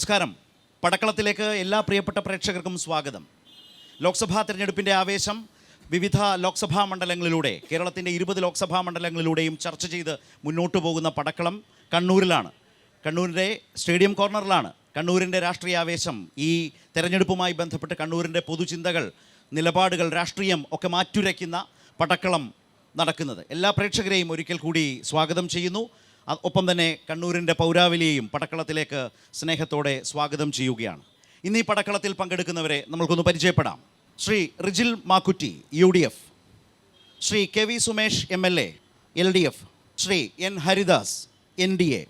നമസ്കാരം. പടക്കളത്തിലേക്ക് എല്ലാ പ്രിയപ്പെട്ട പ്രേക്ഷകർക്കും സ്വാഗതം. ലോക്സഭാ തെരഞ്ഞെടുപ്പിൻ്റെ ആവേശം വിവിധ ലോക്സഭാ മണ്ഡലങ്ങളിലൂടെ, കേരളത്തിൻ്റെ 20 ലോക്സഭാ മണ്ഡലങ്ങളിലൂടെയും ചർച്ച ചെയ്ത് മുന്നോട്ട് പോകുന്ന പടക്കളം കണ്ണൂരിലാണ്. കണ്ണൂരിൻ്റെ സ്റ്റേഡിയം കോർണറിലാണ്. കണ്ണൂരിൻ്റെ രാഷ്ട്രീയ ആവേശം, ഈ തെരഞ്ഞെടുപ്പുമായി ബന്ധപ്പെട്ട് കണ്ണൂരിൻ്റെ പൊതുചിന്തകൾ, നിലപാടുകൾ, രാഷ്ട്രീയം ഒക്കെ മാറ്റുരയ്ക്കുന്ന പടക്കളം നടക്കുന്നത്. എല്ലാ പ്രേക്ഷകരെയും ഒരിക്കൽ കൂടി സ്വാഗതം ചെയ്യുന്നു. ഒപ്പം തന്നെ കണ്ണൂരിൻ്റെ പൗരാവലിയെയും പടക്കളത്തിലേക്ക് സ്നേഹത്തോടെ സ്വാഗതം ചെയ്യുകയാണ്. ഇന്ന് ഈ പടക്കളത്തിൽ പങ്കെടുക്കുന്നവരെ നമ്മൾക്കൊന്ന് പരിചയപ്പെടാം. Shri Rijil Makkutty UDF, Shri KV Sumesh MLA LDF, Shri N Haridas NDA.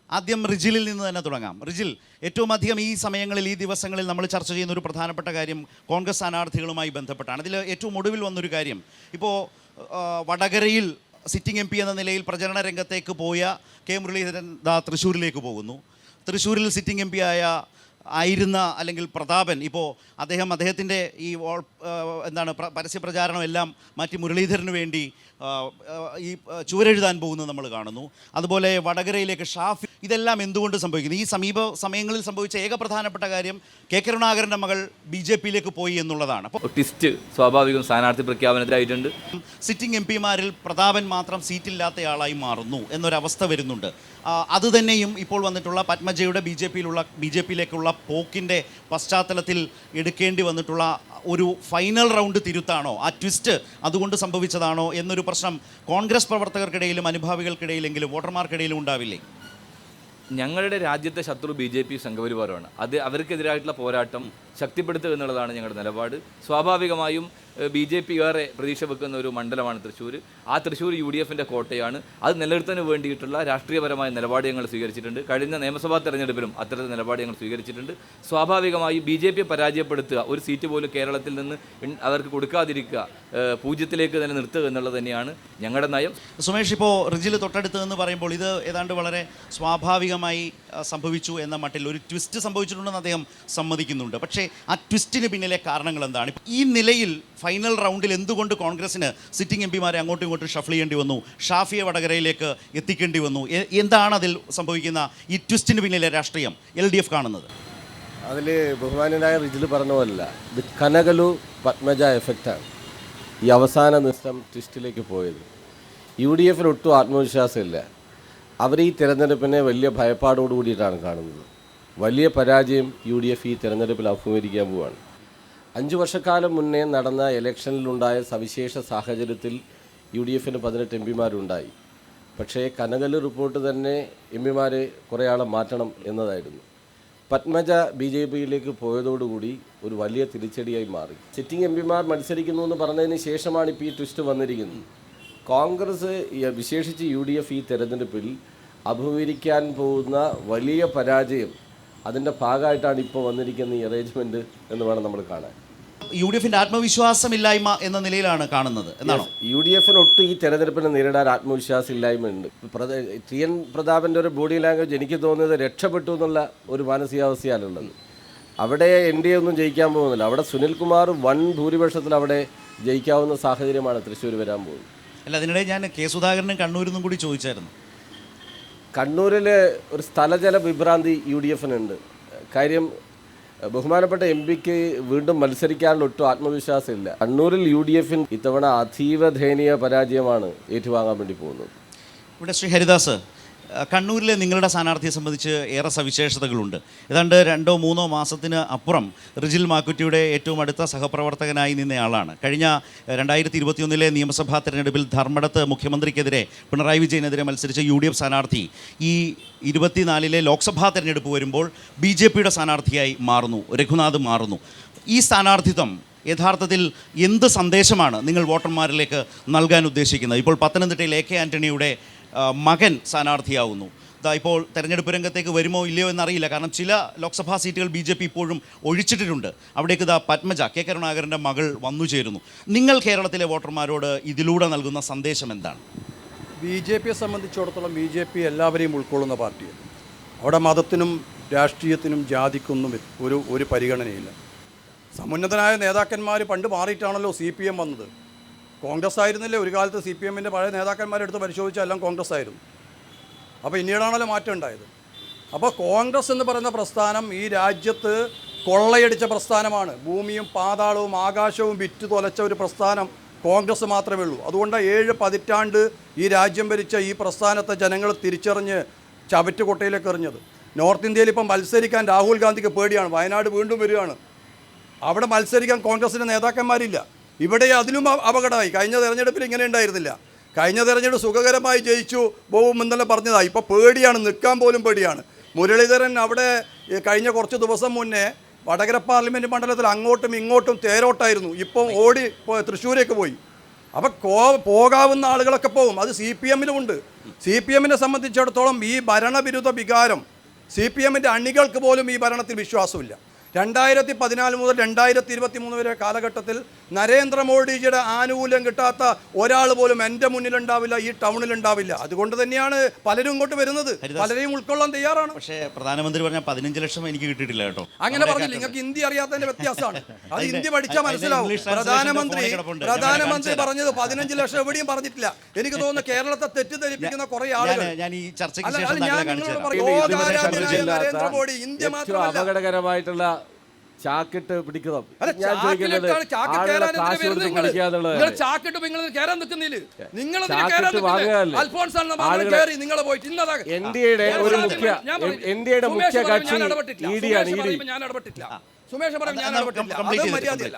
ആദ്യം റിജിലിൽ നിന്ന് തന്നെ തുടങ്ങാം. റിജിൽ, ഏറ്റവും അധികം ഈ സമയങ്ങളിൽ, ഈ ദിവസങ്ങളിൽ നമ്മൾ ചർച്ച ചെയ്യുന്ന ഒരു പ്രധാനപ്പെട്ട കാര്യം കോൺഗ്രസ് സ്ഥാനാർത്ഥികളുമായി ബന്ധപ്പെട്ടാണ്. അതിൽ ഏറ്റവും ഒടുവിൽ വന്നൊരു കാര്യം, ഇപ്പോൾ വടകരയിൽ സിറ്റിംഗ് MP എന്ന നിലയിൽ പ്രചരണ രംഗത്തേക്ക് പോയ കെ മുരളീധരൻ തൃശ്ശൂരിലേക്ക് പോകുന്നു. തൃശ്ശൂരിൽ സിറ്റിംഗ് MP ആയിരുന്ന അല്ലെങ്കിൽ പ്രതാപൻ, ഇപ്പോൾ അദ്ദേഹത്തിൻ്റെ ഈ പരസ്യ പ്രചാരണം എല്ലാം മാറ്റി മുരളീധരന് വേണ്ടി ഈ ചുവരെഴുതാൻ പോകുന്നത് നമ്മൾ കാണുന്നു. അതുപോലെ വടകരയിലേക്ക് ഷാഫി. ഇതെല്ലാം എന്തുകൊണ്ട് സംഭവിക്കുന്നു? ഈ സമീപ സമയങ്ങളിൽ സംഭവിച്ച ഏക പ്രധാനപ്പെട്ട കാര്യം K കരുണാകരൻ്റെ മകൾ BJP-യിലേക്ക് പോയി എന്നുള്ളതാണ്. അപ്പോൾ ട്വിസ്റ്റ് സ്വാഭാവികം സ്ഥാനാർത്ഥി പ്രഖ്യാപനത്തിലായിട്ടുണ്ട്. സിറ്റിംഗ് MP-മാരിൽ പ്രതാപൻ മാത്രം സീറ്റില്ലാത്തയാളായി മാറുന്നു എന്നൊരവസ്ഥ വരുന്നുണ്ട്. അതുതന്നെയും ഇപ്പോൾ വന്നിട്ടുള്ള പത്മജയുടെ BJP-യിലേക്കുള്ള പോക്കിൻ്റെ പശ്ചാത്തലത്തിൽ എടുക്കേണ്ടി വന്നിട്ടുള്ള ഒരു ഫൈനൽ റൗണ്ട് തിരുത്താണോ, ആ ട്വിസ്റ്റ് അതുകൊണ്ട് സംഭവിച്ചതാണോ എന്നൊരു പ്രശ്നം കോൺഗ്രസ് പ്രവർത്തകർക്കിടയിലും അനുഭാവികൾക്കിടയിലെങ്കിലും വോട്ടർമാർക്കിടയിലും ഉണ്ടാവില്ലേ? ഞങ്ങളുടെ രാജ്യത്തെ ശത്രു BJP സംഘപരിവാരമാണ്. അവർക്കെതിരായിട്ടുള്ള പോരാട്ടം ശക്തിപ്പെടുത്തുക എന്നുള്ളതാണ് ഞങ്ങളുടെ നിലപാട്. സ്വാഭാവികമായും BJP ഏറെ പ്രതീക്ഷ വെക്കുന്ന ഒരു മണ്ഡലമാണ് തൃശ്ശൂർ. ആ തൃശ്ശൂർ UDF-ൻ്റെ കോട്ടയാണ്. അത് നിലനിർത്താൻ വേണ്ടിയിട്ടുള്ള രാഷ്ട്രീയപരമായ നിലപാട് ഞങ്ങൾ സ്വീകരിച്ചിട്ടുണ്ട്. കഴിഞ്ഞ നിയമസഭാ തെരഞ്ഞെടുപ്പിലും അത്തരത്തിൽ നിലപാട് ഞങ്ങൾ സ്വീകരിച്ചിട്ടുണ്ട്. സ്വാഭാവികമായി BJP പരാജയപ്പെടുത്തുക, ഒരു സീറ്റ് പോലും കേരളത്തിൽ നിന്ന് അവർക്ക് കൊടുക്കാതിരിക്കുക, പൂജ്യത്തിലേക്ക് തന്നെ നിർത്തുക എന്നുള്ളത് തന്നെയാണ് ഞങ്ങളുടെ നയം. സുമേഷ്, ഇപ്പോൾ റിജിൽ തൊട്ടടുത്ത് എന്ന് പറയുമ്പോൾ ഇത് ഏതാണ്ട് വളരെ സ്വാഭാവികമായി സംഭവിച്ചു എന്ന മട്ടിൽ ഒരു ട്വിസ്റ്റ് സംഭവിച്ചിട്ടുണ്ടെന്ന് അദ്ദേഹം സമ്മതിക്കുന്നുണ്ട്. പക്ഷേ ആ ട്വിസ്റ്റിന് പിന്നിലെ കാരണങ്ങൾ എന്താണ്? ഈ നിലയിൽ ഫൈനൽ റൗണ്ടിൽ എന്തുകൊണ്ട് കോൺഗ്രസിന് സിറ്റിംഗ് MP-മാരെ അങ്ങോട്ടും ഇങ്ങോട്ടും ഷഫിൾ ചെയ്യേണ്ടി വന്നു, ഷാഫിയെ വടകരയിലേക്ക് എത്തിക്കേണ്ടി വന്നു? എന്താണ് അതിൽ സംഭവിക്കുന്ന ഈ ട്വിസ്റ്റിന് പിന്നിലെ രാഷ്ട്രീയം LDF കാണുന്നത്? അതിൽ ബഹുമാനനായ റിജിൽ പറഞ്ഞ പോലല്ല, ഇത് കനകലു പത്മജ എഫക്റ്റാണ് ഈ അവസാന നിമിഷം ട്വിസ്റ്റിലേക്ക് പോയത്. UDF-ന് ഒട്ടും ആത്മവിശ്വാസമില്ല. അവർ ഈ തിരഞ്ഞെടുപ്പിനെ വലിയ ഭയപ്പാടോട് കൂടിയിട്ടാണ് കാണുന്നത്. വലിയ പരാജയം UDF ഈ തിരഞ്ഞെടുപ്പിൽ അഭിമുഖീകരിക്കാൻ പോവുകയാണ്. 5 വർഷക്കാലം മുന്നേ നടന്ന ഇലക്ഷനിലുണ്ടായ സവിശേഷ സാഹചര്യത്തിൽ UDF-ന് 18 MP-മാരുണ്ടായി. പക്ഷേ കനകല് റിപ്പോർട്ട് തന്നെ MP-മാരെ കുറേ ആളെ മാറ്റണം എന്നതായിരുന്നു. പത്മജ BJP-യിലേക്ക് പോയതോടുകൂടി ഒരു വലിയ തിരിച്ചടിയായി മാറി. സിറ്റിംഗ് MP-മാർ മത്സരിക്കുന്നു എന്ന് പറഞ്ഞതിന് ശേഷമാണ് ഇപ്പോൾ ഈ ട്വിസ്റ്റ് വന്നിരിക്കുന്നത്. കോൺഗ്രസ്, വിശേഷിച്ച് UDF ഈ തെരഞ്ഞെടുപ്പിൽ അഭിമുഖീകരിക്കാൻ പോകുന്ന വലിയ പരാജയം, അതിൻ്റെ ഭാഗമായിട്ടാണ് ഇപ്പോൾ വന്നിരിക്കുന്ന ഈ അറേഞ്ച്മെൻറ്റ് എന്ന് വേണം നമ്മൾ കാണാൻ. UDF-ൻ്റെ ആത്മവിശ്വാസമില്ലായ്മ എന്ന നിലയിലാണ് കാണുന്നത് എന്നാണോ? UDF-ന് ഒട്ടും ഈ തെരഞ്ഞെടുപ്പിനെ നേരിടാൻ ആത്മവിശ്വാസം ഇല്ലായ്മയുണ്ട്. TN പ്രതാപൻ്റെ ഒരു ബോഡി ലാംഗ്വേജ് എനിക്ക് തോന്നുന്നത് രക്ഷപ്പെട്ടു എന്നുള്ള ഒരു മാനസികാവസ്ഥയാണുള്ളത്. അവിടെ NDA ഒന്നും ജയിക്കാൻ പോകുന്നില്ല. അവിടെ സുനിൽകുമാർ വൻ ഭൂരിപക്ഷത്തിൽ അവിടെ ജയിക്കാവുന്ന സാഹചര്യമാണ് തൃശ്ശൂർ വരാൻ പോകുന്നത്. അല്ല, അതിനിടെ ഞാൻ K സുധാകരനും കണ്ണൂരിൽ നിന്നും കൂടി ചോദിച്ചായിരുന്നു. കണ്ണൂരിൽ ഒരു സ്ഥലജല വിഭ്രാന്തി UDF-നുണ്ട്. കാര്യം, ബഹുമാനപ്പെട്ട MP-ക്ക് വീണ്ടും മത്സരിക്കാനുള്ള ഒട്ടും ആത്മവിശ്വാസമില്ല. കണ്ണൂരിൽ UDF-ന് ഇത്തവണ അതീവ ദയനീയ പരാജയമാണ് ഏറ്റുവാങ്ങാൻ വേണ്ടി പോകുന്നത്. ഇവിടെ ശ്രീ ഹരിദാസ്, കണ്ണൂരിലെ നിങ്ങളുടെ സ്ഥാനാർത്ഥിയെ സംബന്ധിച്ച് ഏറെ സവിശേഷതകളുണ്ട്. ഏതാണ്ട് 2-3 മാസത്തിന് അപ്പുറം റിജിൽ മാക്കുറ്റിയുടെ ഏറ്റവും അടുത്ത സഹപ്രവർത്തകനായി നിന്നയാളാണ്. കഴിഞ്ഞ 2021 നിയമസഭാ തെരഞ്ഞെടുപ്പിൽ ധർമ്മടത്ത് മുഖ്യമന്ത്രിക്കെതിരെ, പിണറായി വിജയനെതിരെ മത്സരിച്ച UDF സ്ഥാനാർത്ഥി ഈ 24 ലോക്സഭാ തെരഞ്ഞെടുപ്പ് വരുമ്പോൾ BJP-യുടെ സ്ഥാനാർത്ഥിയായി മാറുന്നു, രഘുനാഥ് മാറുന്നു. ഈ സ്ഥാനാർത്ഥിത്വം യഥാർത്ഥത്തിൽ എന്ത് സന്ദേശമാണ് നിങ്ങൾ വോട്ടർമാരിലേക്ക് നൽകാൻ ഉദ്ദേശിക്കുന്നത്? ഇപ്പോൾ പത്തനംതിട്ടയിൽ AK ആൻ്റണിയുടെ മകൻ സ്ഥാനാർത്ഥിയാവുന്നു. ഇപ്പോൾ തെരഞ്ഞെടുപ്പ് രംഗത്തേക്ക് വരുമോ ഇല്ലയോ എന്നറിയില്ല. കാരണം ചില ലോക്സഭാ സീറ്റുകൾ BJP ഇപ്പോഴും ഒഴിച്ചിട്ടിട്ടുണ്ട്. അവിടേക്ക് പത്മജ, K കരുണാകരൻ്റെ മകൾ വന്നു ചേരുന്നു. നിങ്ങൾ കേരളത്തിലെ വോട്ടർമാരോട് ഇതിലൂടെ നൽകുന്ന സന്ദേശം എന്താണ്? BJP-യെ സംബന്ധിച്ചിടത്തോളം BJP എല്ലാവരെയും ഉൾക്കൊള്ളുന്ന പാർട്ടിയാണ്. അവിടെ മതത്തിനും രാഷ്ട്രീയത്തിനും ജാതിക്കൊന്നും ഒരു പരിഗണനയില്ല. സമുന്നതനായ നേതാക്കന്മാർ പണ്ട് മാറിയിട്ടാണല്ലോ CPM വന്നത്. കോൺഗ്രസ് ആയിരുന്നില്ലേ ഒരു കാലത്ത്? CPM-ൻ്റെ പഴയ നേതാക്കന്മാരെടുത്ത് പരിശോധിച്ചാൽ എല്ലാം കോൺഗ്രസ് ആയിരുന്നു. അപ്പോൾ പിന്നീടാണല്ലോ മാറ്റം ഉണ്ടായത്. അപ്പോൾ കോൺഗ്രസ് എന്ന് പറയുന്ന പ്രസ്ഥാനം ഈ രാജ്യത്ത് കൊള്ളയടിച്ച പ്രസ്ഥാനമാണ്. ഭൂമിയും പാതാളവും ആകാശവും വിറ്റ് തൊലച്ച ഒരു പ്രസ്ഥാനം കോൺഗ്രസ് മാത്രമേ ഉള്ളൂ. അതുകൊണ്ട് 7 പതിറ്റാണ്ട് ഈ രാജ്യം ഭരിച്ച ഈ പ്രസ്ഥാനത്തെ ജനങ്ങൾ തിരിച്ചറിഞ്ഞ് ചവറ്റുകൊട്ടയിലേക്ക് എറിഞ്ഞത്. നോർത്ത് ഇന്ത്യയിൽ ഇപ്പം മത്സരിക്കാൻ രാഹുൽ ഗാന്ധിക്ക് പേടിയാണ്. വയനാട് വീണ്ടും വരികയാണ്. അവിടെ മത്സരിക്കാൻ കോൺഗ്രസിൻ്റെ നേതാക്കന്മാരില്ല. ഇവിടെ അതിലും അപകടമായി. കഴിഞ്ഞ തെരഞ്ഞെടുപ്പിൽ ഇങ്ങനെ ഉണ്ടായിരുന്നില്ല. കഴിഞ്ഞ തെരഞ്ഞെടുപ്പ് സുഖകരമായി ജയിച്ചു പോകും എന്നെല്ലാം പറഞ്ഞതാണ്. ഇപ്പോൾ പേടിയാണ്, നിൽക്കാൻ പോലും പേടിയാണ്. മുരളീധരൻ അവിടെ കഴിഞ്ഞ കുറച്ച് ദിവസം മുന്നേ വടകര പാർലമെൻറ്റ് മണ്ഡലത്തിൽ അങ്ങോട്ടും ഇങ്ങോട്ടും തേരോട്ടായിരുന്നു. ഇപ്പം ഓടി തൃശ്ശൂരേക്ക് പോയി. അപ്പം പോകാവുന്ന ആളുകളൊക്കെ പോകും. അത് CPM-ലും ഉണ്ട്. CPM-നെ സംബന്ധിച്ചിടത്തോളം ഈ ഭരണവിരുദ്ധ വികാരം CPM-ൻ്റെ അണികൾക്ക് പോലും ഈ ഭരണത്തിൽ വിശ്വാസമില്ല. 2014 മുതൽ 2023 വരെ കാലഘട്ടത്തിൽ നരേന്ദ്രമോദിജിയുടെ ആനുകൂല്യം കിട്ടാത്ത ഒരാൾ പോലും എൻ്റെ മുന്നിലുണ്ടാവില്ല, ഈ ടൗണിലുണ്ടാവില്ല. അതുകൊണ്ട് തന്നെയാണ് പലരും ഇങ്ങോട്ട് വരുന്നത്. പലരെയും ഉൾക്കൊള്ളാൻ തയ്യാറാണ്. പക്ഷേ പ്രധാനമന്ത്രി പറഞ്ഞ 15 ലക്ഷം എനിക്ക് കിട്ടിയിട്ടില്ല കേട്ടോ. അങ്ങനെ പറഞ്ഞില്ല. നിങ്ങൾക്ക് ഹിന്ദി അറിയാത്തതിന്റെ വ്യത്യാസമാണ്. അത് ഹിന്ദി പഠിച്ചാൽ മനസ്സിലാവും. പ്രധാനമന്ത്രി പറഞ്ഞത് 15 ലക്ഷം എവിടെയും പറഞ്ഞിട്ടില്ല. എനിക്ക് തോന്നുന്നു കേരളത്തെ തെറ്റിദ്ധരിപ്പിക്കുന്ന കുറെ ആളുകൾ. ഞാൻ ഈ ചർച്ചയ്ക്ക് അല്ല, ശേഷം ഞാൻ നിങ്ങളോട് പറയും, ലോകാരാധ്യനായ നരേന്ദ്രമോദി ഇന്ത്യ മാത്രമല്ല, അപകടകരമായിട്ടുള്ള ചാക്കിട്ട് പിടിക്കണം. അല്ല, ചാക്കിട്ട് കയറാൻ നിൽക്കുന്നില്ല. നിങ്ങൾ എൻഡിഎയുടെ ഒരു മുഖ്യ കക്ഷി ഇഡിയാണ്. ഞാൻ ഇടപെട്ടില്ല. സുമേഷ് പറയും ഞാൻ ഇടപെട്ടില്ല. അത് മര്യാദയല്ല.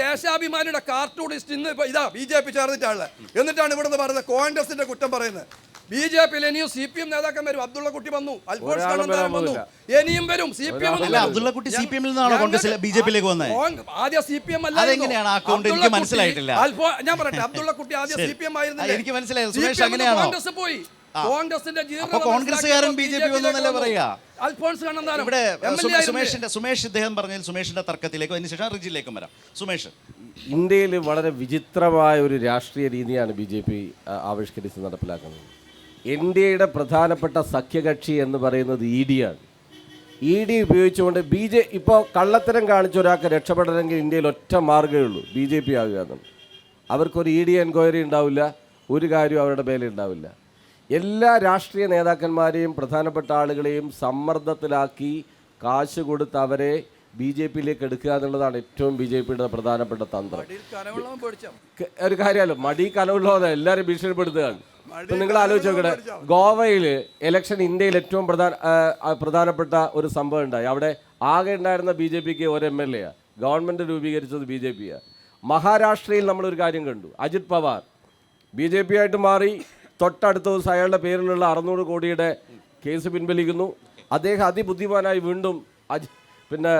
ദേശാഭിമാനിയുടെ കാർട്ടൂണിസ്റ്റ് ഇന്ന് ഇതാ BJP ചേർന്നിട്ടാണ്. എന്നിട്ടാണ് ഇവിടുന്ന് പറയുന്നത് കോൺഗ്രസിന്റെ കുറ്റം പറയുന്നത്. BJP-ൽ ഇനിയും CPM നേതാക്കൻ വരും. അബ്ദുള്ള കുട്ടി വന്നു, അൽഫോൺസ് കണ്ണന്താനം വന്നു, ഇനിയും വരും. CPM അബ്ദുള്ള കുട്ടി CPM-ൽ നിന്നാണ് കോൺഗ്രസ് BJP-ലേക്ക് വന്നത്. ആദ്യം CPM അല്ല. അതെങ്ങനെയാണ് ആ അക്കൗണ്ട് എനിക്ക് മനസ്സിലായിട്ടില്ല. ഞാൻ പറയട്ടെ, അബ്ദുള്ള കുട്ടി ആദ്യം CPM ആയിരുന്നില്ല. എനിക്ക് മനസ്സിലായി. സുമേഷ് അങ്ങനെയാണോ? കോൺഗ്രസ് പോയി. കോൺഗ്രസിന്റെ കോൺഗ്രസ്സുകാരൻ BJP ഒന്നല്ലേ പറയാ. അൽഫോൺസ് കണ്ണന്താനം ഇവിടെ സുമേഷ് ഇദ്ദേഹം പറഞ്ഞാൽ സുമേഷിന്റെ തർക്കത്തിലേക്കും അതിനുശേഷം റിജിലേക്കും വരാം. സുമേഷ്, ഇന്ത്യയിൽ വളരെ വിചിത്രമായ ഒരു രാഷ്ട്രീയ രീതിയാണ് BJP ആവിഷ്കരിച്ച് നടപ്പിലാക്കുന്നത്. ഇന്ത്യയുടെ പ്രധാനപ്പെട്ട സഖ്യകക്ഷി എന്ന് പറയുന്നത് ED ആണ്. ED ഉപയോഗിച്ചുകൊണ്ട് ഇപ്പോൾ കള്ളത്തരം കാണിച്ച ഒരാൾക്ക് രക്ഷപ്പെടണമെങ്കിൽ ഇന്ത്യയിൽ ഒറ്റ മാർഗ്ഗമേ ഉള്ളൂ, BJP ആകുക എന്നാണ്. അവർക്കൊരു ED എൻക്വയറി ഉണ്ടാവില്ല, ഒരു കാര്യവും അവരുടെ മേലെ ഉണ്ടാവില്ല. എല്ലാ രാഷ്ട്രീയ നേതാക്കന്മാരെയും പ്രധാനപ്പെട്ട ആളുകളെയും സമ്മർദ്ദത്തിലാക്കി കാശ് കൊടുത്ത് അവരെ BJP-യിലേക്ക് എടുക്കുക എന്നുള്ളതാണ് ഏറ്റവും BJP-യുടെ പ്രധാനപ്പെട്ട തന്ത്രം. ഒരു കാര്യമല്ലോ, മടി കനവുള്ളതാണ്, എല്ലാവരും ഭീഷണിപ്പെടുത്തുകയാണ്. ഇപ്പം നിങ്ങൾ ആലോചിച്ച് നോക്കട്ടെ, ഗോവയിൽ ഇലക്ഷൻ ഇന്ത്യയിൽ ഏറ്റവും പ്രധാനപ്പെട്ട ഒരു സംഭവം ഉണ്ടായി. അവിടെ ആകെ ഉണ്ടായിരുന്ന BJP-ക്ക് ഒരു MLA, ഗവൺമെൻറ് രൂപീകരിച്ചത് BJP-യാണ്. മഹാരാഷ്ട്രയിൽ നമ്മളൊരു കാര്യം കണ്ടു. അജിത് പവാർ BJP ആയിട്ട് മാറി. തൊട്ടടുത്ത ദിവസം അയാളുടെ പേരിലുള്ള 600 കോടിയുടെ കേസ് പിൻവലിക്കുന്നു. അദ്ദേഹം അതിബുദ്ധിമാനായി വീണ്ടും പിന്നെ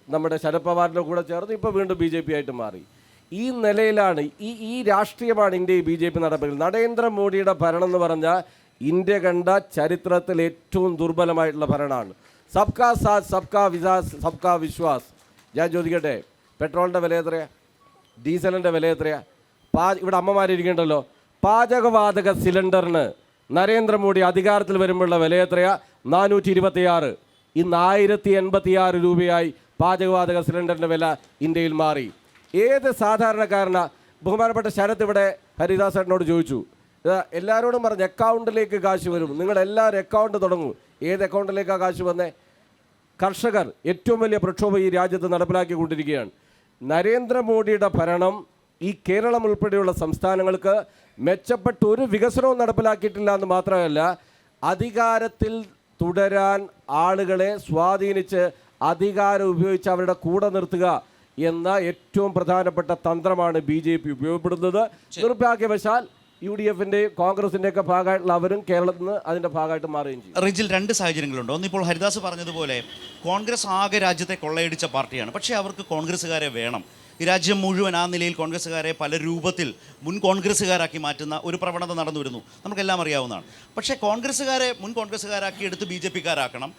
നമ്മുടെ ശരത് പവാറിൻ്റെ കൂടെ ചേർന്ന് ഇപ്പോൾ വീണ്ടും BJP ആയിട്ട് മാറി. ഈ നിലയിലാണ് ഈ രാഷ്ട്രീയമാണ് ഇന്ത്യയിൽ BJP നടപ്പിൽ. നരേന്ദ്രമോദിയുടെ ഭരണം എന്ന് പറഞ്ഞാൽ ഇന്ത്യ കണ്ട ചരിത്രത്തിൽ ഏറ്റവും ദുർബലമായിട്ടുള്ള ഭരണമാണ്. സബ്കാ സാത്ത് സബ്കാ വികാസ് സബ്കാ വിശ്വാസ്. ഞാൻ ചോദിക്കട്ടെ, പെട്രോളിൻ്റെ വില എത്രയാണ്? ഡീസലിൻ്റെ വില എത്രയാണ്? ഇവിടെ അമ്മമാരിരിക്കണ്ടല്ലോ, പാചകവാതക സിലിണ്ടറിന് നരേന്ദ്രമോദി അധികാരത്തിൽ വരുമ്പോഴുള്ള വില എത്രയാ? 426. ഇന്ന് 1086 രൂപയായി പാചകവാതക സിലിണ്ടറിൻ്റെ വില ഇന്ത്യയിൽ മാറി. ഏത് സാധാരണക്കാരനാ? ബഹുമാനപ്പെട്ട ശരത് ഇവിടെ ഹരിദാസ് ചേട്ടനോട് ചോദിച്ചു, എല്ലാവരോടും പറഞ്ഞ് അക്കൗണ്ടിലേക്ക് കാശ് വരും, നിങ്ങളെല്ലാവരും അക്കൗണ്ട് തുടങ്ങും. ഏത് അക്കൗണ്ടിലേക്കാണ് കാശ് വന്നേ? കർഷകർ ഏറ്റവും വലിയ പ്രക്ഷോഭം ഈ രാജ്യത്ത് നടപ്പിലാക്കിക്കൊണ്ടിരിക്കുകയാണ്. നരേന്ദ്രമോദിയുടെ ഭരണം ഈ കേരളം ഉൾപ്പെടെയുള്ള സംസ്ഥാനങ്ങൾക്ക് മെച്ചപ്പെട്ട ഒരു വികസനവും നടപ്പിലാക്കിയിട്ടില്ല എന്ന് മാത്രമല്ല, അധികാരത്തിൽ തുടരാൻ ആളുകളെ സ്വാധീനിച്ച് അധികാരം ഉപയോഗിച്ച് അവരുടെ കൂടെ നിർത്തുക എന്ന ഏറ്റവും പ്രധാനപ്പെട്ട തന്ത്രമാണ് BJP ഉപയോഗപ്പെടുന്നത്. നിർഭാഗ്യവശാൽ UDF-ൻ്റെയും കോൺഗ്രസിൻ്റെയൊക്കെ ഭാഗമായിട്ടുള്ള അവരും കേരളത്തിൽ നിന്ന് അതിൻ്റെ ഭാഗമായിട്ട് മാറുകയും ചെയ്യും. റിജിൽ, 2 സാഹചര്യങ്ങളുണ്ട്. ഒന്നിപ്പോൾ ഹരിദാസ് പറഞ്ഞതുപോലെ കോൺഗ്രസ് ആകെ രാജ്യത്തെ കൊള്ളയടിച്ച പാർട്ടിയാണ്. പക്ഷേ അവർക്ക് കോൺഗ്രസ്സുകാരെ വേണം. ഈ രാജ്യം മുഴുവൻ ആ നിലയിൽ കോൺഗ്രസ്സുകാരെ പല രൂപത്തിൽ മുൻ കോൺഗ്രസ്സുകാരാക്കി മാറ്റുന്ന ഒരു പ്രവണത നടന്നു വരുന്നു, നമുക്കെല്ലാം അറിയാവുന്നതാണ്. പക്ഷേ കോൺഗ്രസ്സുകാരെ മുൻ കോൺഗ്രസ്സുകാരാക്കി എടുത്ത് BJP-ക്കാരാക്കണം.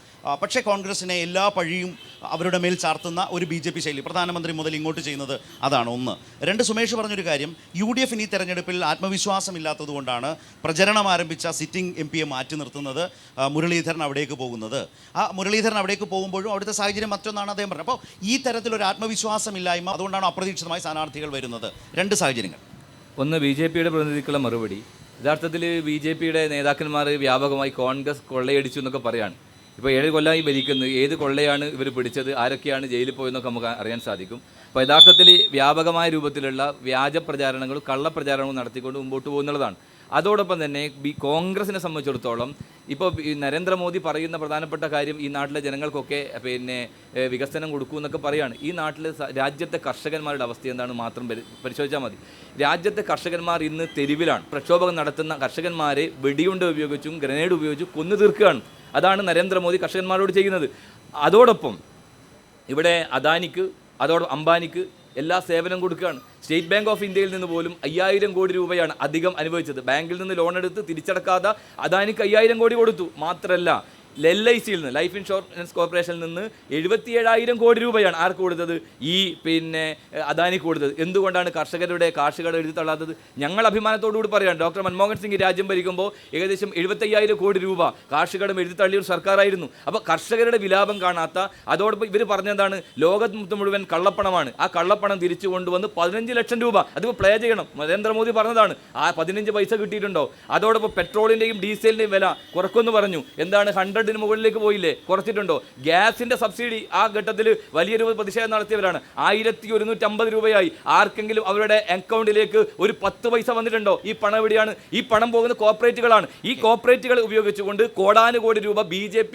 പക്ഷേ കോൺഗ്രസ്സിനെ എല്ലാ പഴിയും അവരുടെ മേൽ ചാർത്തുന്ന ഒരു BJP ശൈലി പ്രധാനമന്ത്രി മുതൽ ഇങ്ങോട്ട് ചെയ്യുന്നത് അതാണ്. 1. 2, സുമേഷ് പറഞ്ഞൊരു കാര്യം, UDF-ന് ഈ തെരഞ്ഞെടുപ്പിൽ ആത്മവിശ്വാസമില്ലാത്തതുകൊണ്ടാണ് പ്രചരണം ആരംഭിച്ച സിറ്റിംഗ് MP-യെ മാറ്റി നിർത്തുന്നത്, മുരളീധരൻ അവിടേക്ക് പോകുന്നത്. ആ മുരളീധരൻ അവിടേക്ക് പോകുമ്പോഴും അവിടുത്തെ സാഹചര്യം മറ്റൊന്നാണ് അദ്ദേഹം പറഞ്ഞത്. അപ്പോൾ ഈ തരത്തിലൊരു ആത്മവിശ്വാസമില്ലായ്മ, അതുകൊണ്ടാണ് അപ്രതീക്ഷിതമായി സ്ഥാനാർത്ഥികൾ വരുന്നത്. 2 സാഹചര്യങ്ങൾ. ഒന്ന്, BJP-യുടെ പ്രതിനിധിക്കുള്ള മറുപടി. യഥാർത്ഥത്തിൽ BJP-യുടെ നേതാക്കന്മാർ വ്യാപകമായി കോൺഗ്രസ് കൊള്ളയടിച്ചു എന്നൊക്കെ പറയാണ്. ഇപ്പോൾ 7 കൊല്ലമായി ഭരിക്കുന്നത്, ഏത് കൊള്ളയാണ് ഇവർ പിടിച്ചത്, ആരൊക്കെയാണ് ജയിലിൽ പോയെന്നൊക്കെ നമുക്ക് അറിയാൻ സാധിക്കും. അപ്പോൾ യഥാർത്ഥത്തിൽ വ്യാപകമായ രൂപത്തിലുള്ള വ്യാജ പ്രചാരണങ്ങളും കള്ളപ്രചാരണങ്ങളും നടത്തിക്കൊണ്ട് മുമ്പോട്ട് പോകുന്നുള്ളതാണ്. അതോടൊപ്പം തന്നെ കോൺഗ്രസിനെ സംബന്ധിച്ചിടത്തോളം ഇപ്പോൾ ഈ നരേന്ദ്രമോദി പറയുന്ന പ്രധാനപ്പെട്ട കാര്യം ഈ നാട്ടിലെ ജനങ്ങൾക്കൊക്കെ വികസനം കൊടുക്കൂ എന്നൊക്കെ പറയുകയാണ്. ഈ നാട്ടിലെ രാജ്യത്തെ കർഷകന്മാരുടെ അവസ്ഥ എന്താണ് മാത്രം പരിശോധിച്ചാൽ മതി. രാജ്യത്തെ കർഷകന്മാർ ഇന്ന് തെരുവിലാണ്. പ്രക്ഷോഭം നടത്തുന്ന കർഷകന്മാരെ വെടിയുണ്ട ഉപയോഗിച്ചും ഗ്രനേഡ് ഉപയോഗിച്ചും കൊന്നു തീർക്കുകയാണ്. അതാണ് നരേന്ദ്രമോദി കർഷകന്മാരോട് ചെയ്യുന്നത്. അതോടൊപ്പം ഇവിടെ അദാനിക്ക്, അംബാനിക്ക് എല്ലാ സേവനം കൊടുക്കുകയാണ്. സ്റ്റേറ്റ് ബാങ്ക് ഓഫ് ഇന്ത്യയിൽ നിന്ന് പോലും 5000 കോടി രൂപയാണ് അധികം അനുവദിച്ചത്. ബാങ്കിൽ നിന്ന് ലോൺ എടുത്ത് തിരിച്ചടക്കാതെ അദാനിക്ക് 5000 കോടി കൊടുത്തു. മാത്രമല്ല LICയിൽ നിന്ന്, ലൈഫ് ഇൻഷുറൻസ് കോർപ്പറേഷനിൽ നിന്ന് 77,000 കോടി രൂപയാണ് ആർക്ക് കൊടുത്തത്? ഈ അദാനിക്ക് കൊടുത്തത്. എന്തുകൊണ്ടാണ് കർഷകരുടെ കാർഷിക എഴുതി തള്ളാത്തത്? ഞങ്ങൾ അഭിമാനത്തോടുകൂടി പറയുകയാണ്, ഡോക്ടർ മൻമോഹൻ സിംഗ് രാജ്യം ഭരിക്കുമ്പോൾ ഏകദേശം 75,000 കോടി രൂപ കാർഷികടം എഴുതി തള്ളിയ ഒരു സർക്കാരായിരുന്നു. അപ്പോൾ കർഷകരുടെ വിലാപം കാണാത്ത, അതോടൊപ്പം ഇവർ പറഞ്ഞതാണ് ലോകത്ത് മുഴുവൻ കള്ളപ്പണമാണ്. ആ കള്ളപ്പണം തിരിച്ചു കൊണ്ടുവന്ന് 15 ലക്ഷം രൂപ അതിപ്പോൾ പ്ലേ ചെയ്യണം. നരേന്ദ്രമോദി പറഞ്ഞതാണ്. ആ 15 പൈസ കിട്ടിയിട്ടുണ്ടോ? അതോടൊപ്പം പെട്രോളിൻ്റെയും ഡീസലിൻ്റെയും വില കുറക്കുമെന്ന് പറഞ്ഞു. എന്താണ് 100 മുകളിലേക്ക് പോയില്ലേ? കുറച്ചിട്ടുണ്ടോ? ഗ്യാസിന്റെ സബ്സിഡി ആ ഘട്ടത്തിൽ വലിയൊരു പ്രതിഷേധം നടത്തിയവരാണ്. 1150 രൂപയായി. ആർക്കെങ്കിലും അവരുടെ അക്കൗണ്ടിലേക്ക് ഒരു 10 പൈസ വന്നിട്ടുണ്ടോ? ഈ പണം എവിടെയാണ്? ഈ പണം പോകുന്ന കോർപ്പറേറ്റുകളാണ്. ഈ കോർപ്പറേറ്റുകൾ ഉപയോഗിച്ചുകൊണ്ട് കോടാനുകോടി രൂപ BJP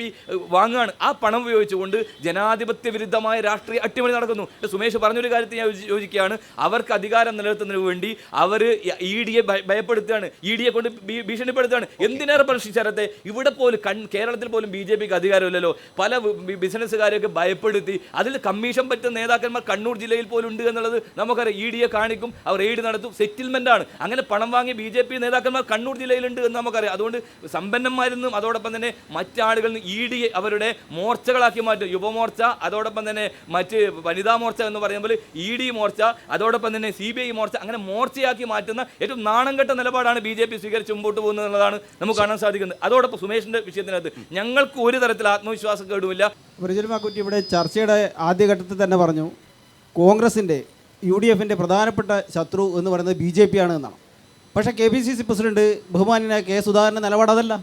വാങ്ങുകയാണ്. ആ പണം ഉപയോഗിച്ചുകൊണ്ട് ജനാധിപത്യ വിരുദ്ധമായ രാഷ്ട്രീയ അട്ടിമറി നടക്കുന്നു. സുമേഷ് പറഞ്ഞൊരു കാര്യത്തിൽ ഞാൻ യോജിക്കുകയാണ്. അവർക്ക് അധികാരം നിലനിർത്തുന്നതിന് വേണ്ടി അവർ ED ഭയപ്പെടുത്തുകയാണ്, ED കൊണ്ട് ഭീഷണിപ്പെടുത്തുകയാണ്. എന്തിനേറെ പ്രശ്നിച്ചാരത്തെ ഇവിടെ പോലും കേരളത്തിൽ പോലും BJPക്ക് അധികാരമില്ലല്ലോ. പല ബിസിനസ്സുകാരെയൊക്കെ ഭയപ്പെടുത്തി അതിൽ കമ്മീഷൻ പറ്റുന്ന നേതാക്കന്മാർ കണ്ണൂർ ജില്ലയിൽ പോലും ഉണ്ട് എന്നുള്ളത് നമുക്കറിയാം. ED കാണിക്കും, അവർ റെയ്ഡ് നടത്തും, സെറ്റിൽമെൻ്റ് ആണ്. അങ്ങനെ പണം വാങ്ങി BJP നേതാക്കന്മാർ കണ്ണൂർ ജില്ലയിലുണ്ട് എന്ന് നമുക്കറിയാം. അതുകൊണ്ട് സമ്പന്നന്മാരിൽ നിന്നും അതോടൊപ്പം തന്നെ മറ്റാളുകളിൽ നിന്ന് ED അവരുടെ മോർച്ചകളാക്കി മാറ്റും. യുവമോർച്ച, അതോടൊപ്പം തന്നെ മറ്റ് വനിതാ മോർച്ച എന്ന് പറയുമ്പോൾ ED മോർച്ച, അതോടൊപ്പം തന്നെ CBI മോർച്ച, അങ്ങനെ മോർച്ചയാക്കി മാറ്റുന്ന ഏറ്റവും നാണം കെട്ട നിലപാടാണ് BJP സ്വീകരിച്ച് മുമ്പോട്ട് പോകുന്നത് എന്നുള്ളതാണ് നമുക്ക് കാണാൻ സാധിക്കുന്നത്. അതോടൊപ്പം സുമേഷിൻ്റെ വിഷയത്തിനകത്ത് ഞങ്ങൾക്ക് ഒരു തരത്തിൽ ആത്മവിശ്വാസം കേടുമില്ല. റിജൽ മാക്കുറ്റി ഇവിടെ ചർച്ചയുടെ ആദ്യഘട്ടത്തിൽ തന്നെ പറഞ്ഞു, കോൺഗ്രസിൻ്റെ UDFൻ്റെ പ്രധാനപ്പെട്ട ശത്രു എന്ന് പറയുന്നത് BJP ആണ് എന്നാണ്. പക്ഷേ KPCC പ്രസിഡന്റ് ബഹുമാന്യനായ K. സുധാകരൻ്റെ നിലപാട് അതല്ല.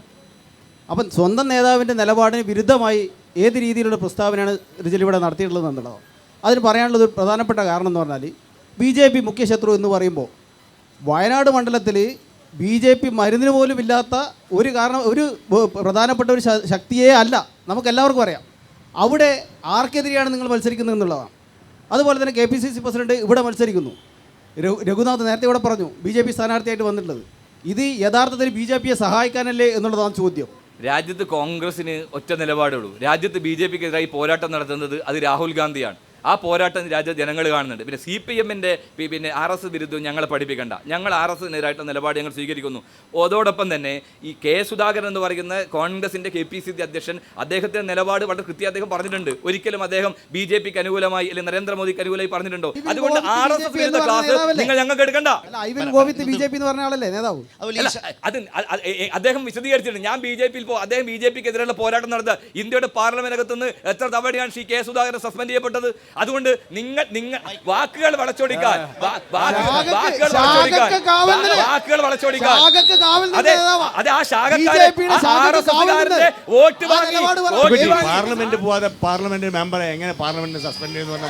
അപ്പം സ്വന്തം നേതാവിൻ്റെ നിലപാടിന് വിരുദ്ധമായി ഏത് രീതിയിലുള്ള പ്രസ്താവനയാണ് റിജൽ ഇവിടെ നടത്തിയിട്ടുള്ളത് എന്നുള്ളതാണ്. അതിന് പറയാനുള്ളത് ഒരു പ്രധാനപ്പെട്ട കാരണം എന്ന് പറഞ്ഞാൽ BJP മുഖ്യ ശത്രു എന്ന് പറയുമ്പോൾ വയനാട് മണ്ഡലത്തിൽ BJP മരുന്നിന് പോലും ഇല്ലാത്ത ഒരു പ്രധാനപ്പെട്ട ഒരു ശക്തിയേ അല്ല, നമുക്കെല്ലാവർക്കും അറിയാം. അവിടെ ആർക്കെതിരെയാണ് നിങ്ങൾ മത്സരിക്കുന്നത് എന്നുള്ളതാണ്. അതുപോലെ തന്നെ KPCC പ്രസിഡന്റ് ഇവിടെ മത്സരിക്കുന്നു. രഘുനാഥ് നേരത്തെ ഇവിടെ പറഞ്ഞു BJP സ്ഥാനാർത്ഥിയായിട്ട് വന്നിട്ടുള്ളത്. ഇത് യഥാർത്ഥത്തിൽ BJPയെ സഹായിക്കാനല്ലേ എന്നുള്ളതാണ് ചോദ്യം. രാജ്യത്ത് കോൺഗ്രസിന് ഒറ്റ നിലപാടേ ഉള്ളൂ. രാജ്യത്ത് BJPക്കെതിരായി പോരാട്ടം നടത്തുന്നത് അത് രാഹുൽ ഗാന്ധിയാണ്. ആ പോരാട്ടം രാജ്യ ജനങ്ങൾ കാണുന്നുണ്ട്. പിന്നെ CPMൻ്റെ RS വിരുദ്ധം ഞങ്ങളെ പഠിപ്പിക്കേണ്ട. ഞങ്ങൾ RSനെതിരായിട്ടുള്ള നിലപാട് ഞങ്ങൾ സ്വീകരിക്കുന്നു. അതോടൊപ്പം തന്നെ ഈ K. സുധാകരൻ എന്ന് പറയുന്ന കോൺഗ്രസിൻ്റെ KPCC അധ്യക്ഷൻ, അദ്ദേഹത്തിൻ്റെ നിലപാട് വളരെ കൃത്യം അദ്ദേഹം പറഞ്ഞിട്ടുണ്ട്. ഒരിക്കലും അദ്ദേഹം BJPക്ക് അനുകൂലമായി അല്ലെങ്കിൽ നരേന്ദ്രമോദിക്ക് അനുകൂലമായി പറഞ്ഞിട്ടുണ്ടോ? അതുകൊണ്ട് RS വിരുദ്ധ ക്ലാസ് നിങ്ങൾ ഞങ്ങൾക്ക് എടുക്കണ്ട. BJP എന്ന് പറഞ്ഞ ആളല്ലേ നേതാവ്? അത് അദ്ദേഹം വിശദീകരിച്ചിട്ടുണ്ട്. ഞാൻ BJPയിൽ അദ്ദേഹം BJPക്കെതിരെയുള്ള പോരാട്ടം നടത്തുക. ഇന്ത്യയുടെ പാർലമെന്റിനകത്തുനിന്ന് എത്ര തവണയാണ് ശ്രീ K. സുധാകരൻ സസ്പെൻഡ് ചെയ്യപ്പെട്ടത്? അതുകൊണ്ട് നിങ്ങൾ വാക്കുകൾ വളച്ചൊടിക്കാൻ അതെ ആ ശാഖക്കാരന്റെ വോട്ട് പാർലമെന്റ് പോവാതെ പാർലമെന്റ് മെമ്പറെ എങ്ങനെ പാർലമെന്റ് സസ്പെൻഡ് ചെയ്യുന്നു?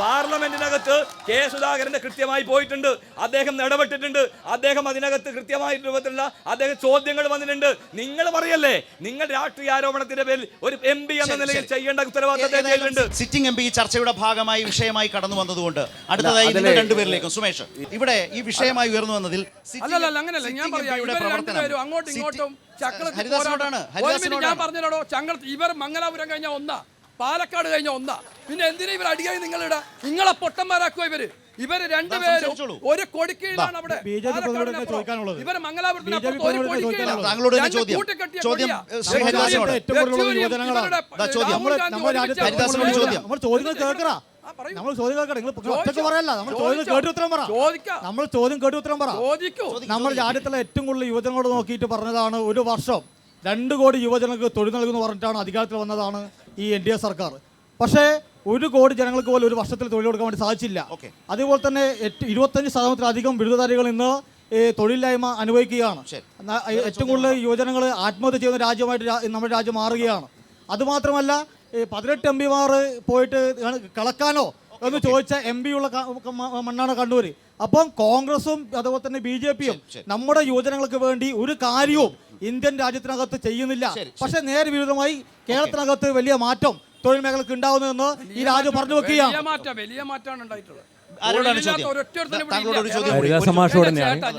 പാർലമെന്റിനകത്ത് K. സുധാകരന്റെ കൃത്യമായി പോയിട്ടുണ്ട്. അദ്ദേഹം ഇടപെട്ടിട്ടുണ്ട്. അദ്ദേഹം അതിനകത്ത് കൃത്യമായ രൂപത്തിലുള്ള അദ്ദേഹം ചോദ്യങ്ങൾ വന്നിട്ടുണ്ട്. നിങ്ങൾ പറയല്ലേ, നിങ്ങൾ രാഷ്ട്രീയ ആരോപണത്തിന്റെ പേരിൽ ഒരു MP എന്ന നിലയിൽ ചെയ്യേണ്ട ഉത്തരവാദിത്തം. സിറ്റിംഗ് MP ചർച്ചയുടെ ഭാഗമായി വിഷയമായി കടന്നു വന്നതുകൊണ്ട് അടുത്തതായി നിങ്ങൾ രണ്ടുപേരിലേക്കും സുമേഷ്, ഇവിടെ ഈ വിഷയമായി ഉയർന്നു വന്നതിൽ അങ്ങനെയല്ല ഞാൻ പറയാം, അങ്ങോട്ടും ഇങ്ങോട്ടും ഞാൻ പറഞ്ഞല്ലോ, ഇവർ മംഗലാപുരം കഴിഞ്ഞ ഒന്നാ, പാലക്കാട് കഴിഞ്ഞ ഒന്നാ, പിന്നെ എന്തിനാ ഇവർ അടിയായി നിങ്ങളെ പൊട്ടന്മാരാക്കുക? ഇവര് രണ്ടുപേരും ഒരു കൊടിക്കീഴിലാണ് അവിടെ. ഇവര് നമ്മൾ രാജ്യത്തുള്ള ഏറ്റവും കൂടുതൽ യുവജനങ്ങളോട് നോക്കിയിട്ട് പറഞ്ഞതാണ്, 1 വർഷം 2 കോടി യുവജനങ്ങൾക്ക് തൊഴിൽ നൽകുന്നു പറഞ്ഞിട്ടാണ് അധികാരത്തിൽ വന്നതാണ് ഈ NDA സർക്കാർ. പക്ഷേ 1 കോടി ജനങ്ങൾക്ക് പോലും 1 വർഷത്തിൽ തൊഴിൽ കൊടുക്കാൻ വേണ്ടി സാധിച്ചില്ല. അതുപോലെ തന്നെ 25% ബിരുദധാരികൾ ഇന്ന് തൊഴിലില്ലായ്മ അനുഭവിക്കുകയാണ്. ഏറ്റവും കൂടുതൽ യുവജനങ്ങൾ ആത്മഹത്യ ചെയ്യുന്ന രാജ്യമായിട്ട് നമ്മുടെ രാജ്യം മാറുകയാണ്. അതുമാത്രമല്ല 18 MP-മാർ പോയിട്ട് കളക്കാനോ എന്ന് ചോദിച്ച MP ഉള്ള മണ്ണാണ് കണ്ണൂർ. അപ്പം കോൺഗ്രസും അതുപോലെ തന്നെ BJP-യും നമ്മുടെ യുവജനങ്ങൾക്ക് വേണ്ടി ഒരു കാര്യവും ഇന്ത്യൻ രാജ്യത്തിനകത്ത് ചെയ്യുന്നില്ല. പക്ഷെ നേരെ വിരുദ്ധമായി കേരളത്തിനകത്ത് വലിയ മാറ്റം തൊഴിൽ മേഖലക്ക് ഉണ്ടാവുന്നതെന്ന് ഈ രാജ്യം പറഞ്ഞു വെക്കുകയാണ്. വലിയ മാറ്റമാണ് ഉണ്ടായിട്ടുള്ളത്. ആരോടാണ് ചോദ്യം? താങ്കളോട് ഒരു ചോദ്യം കൂടി.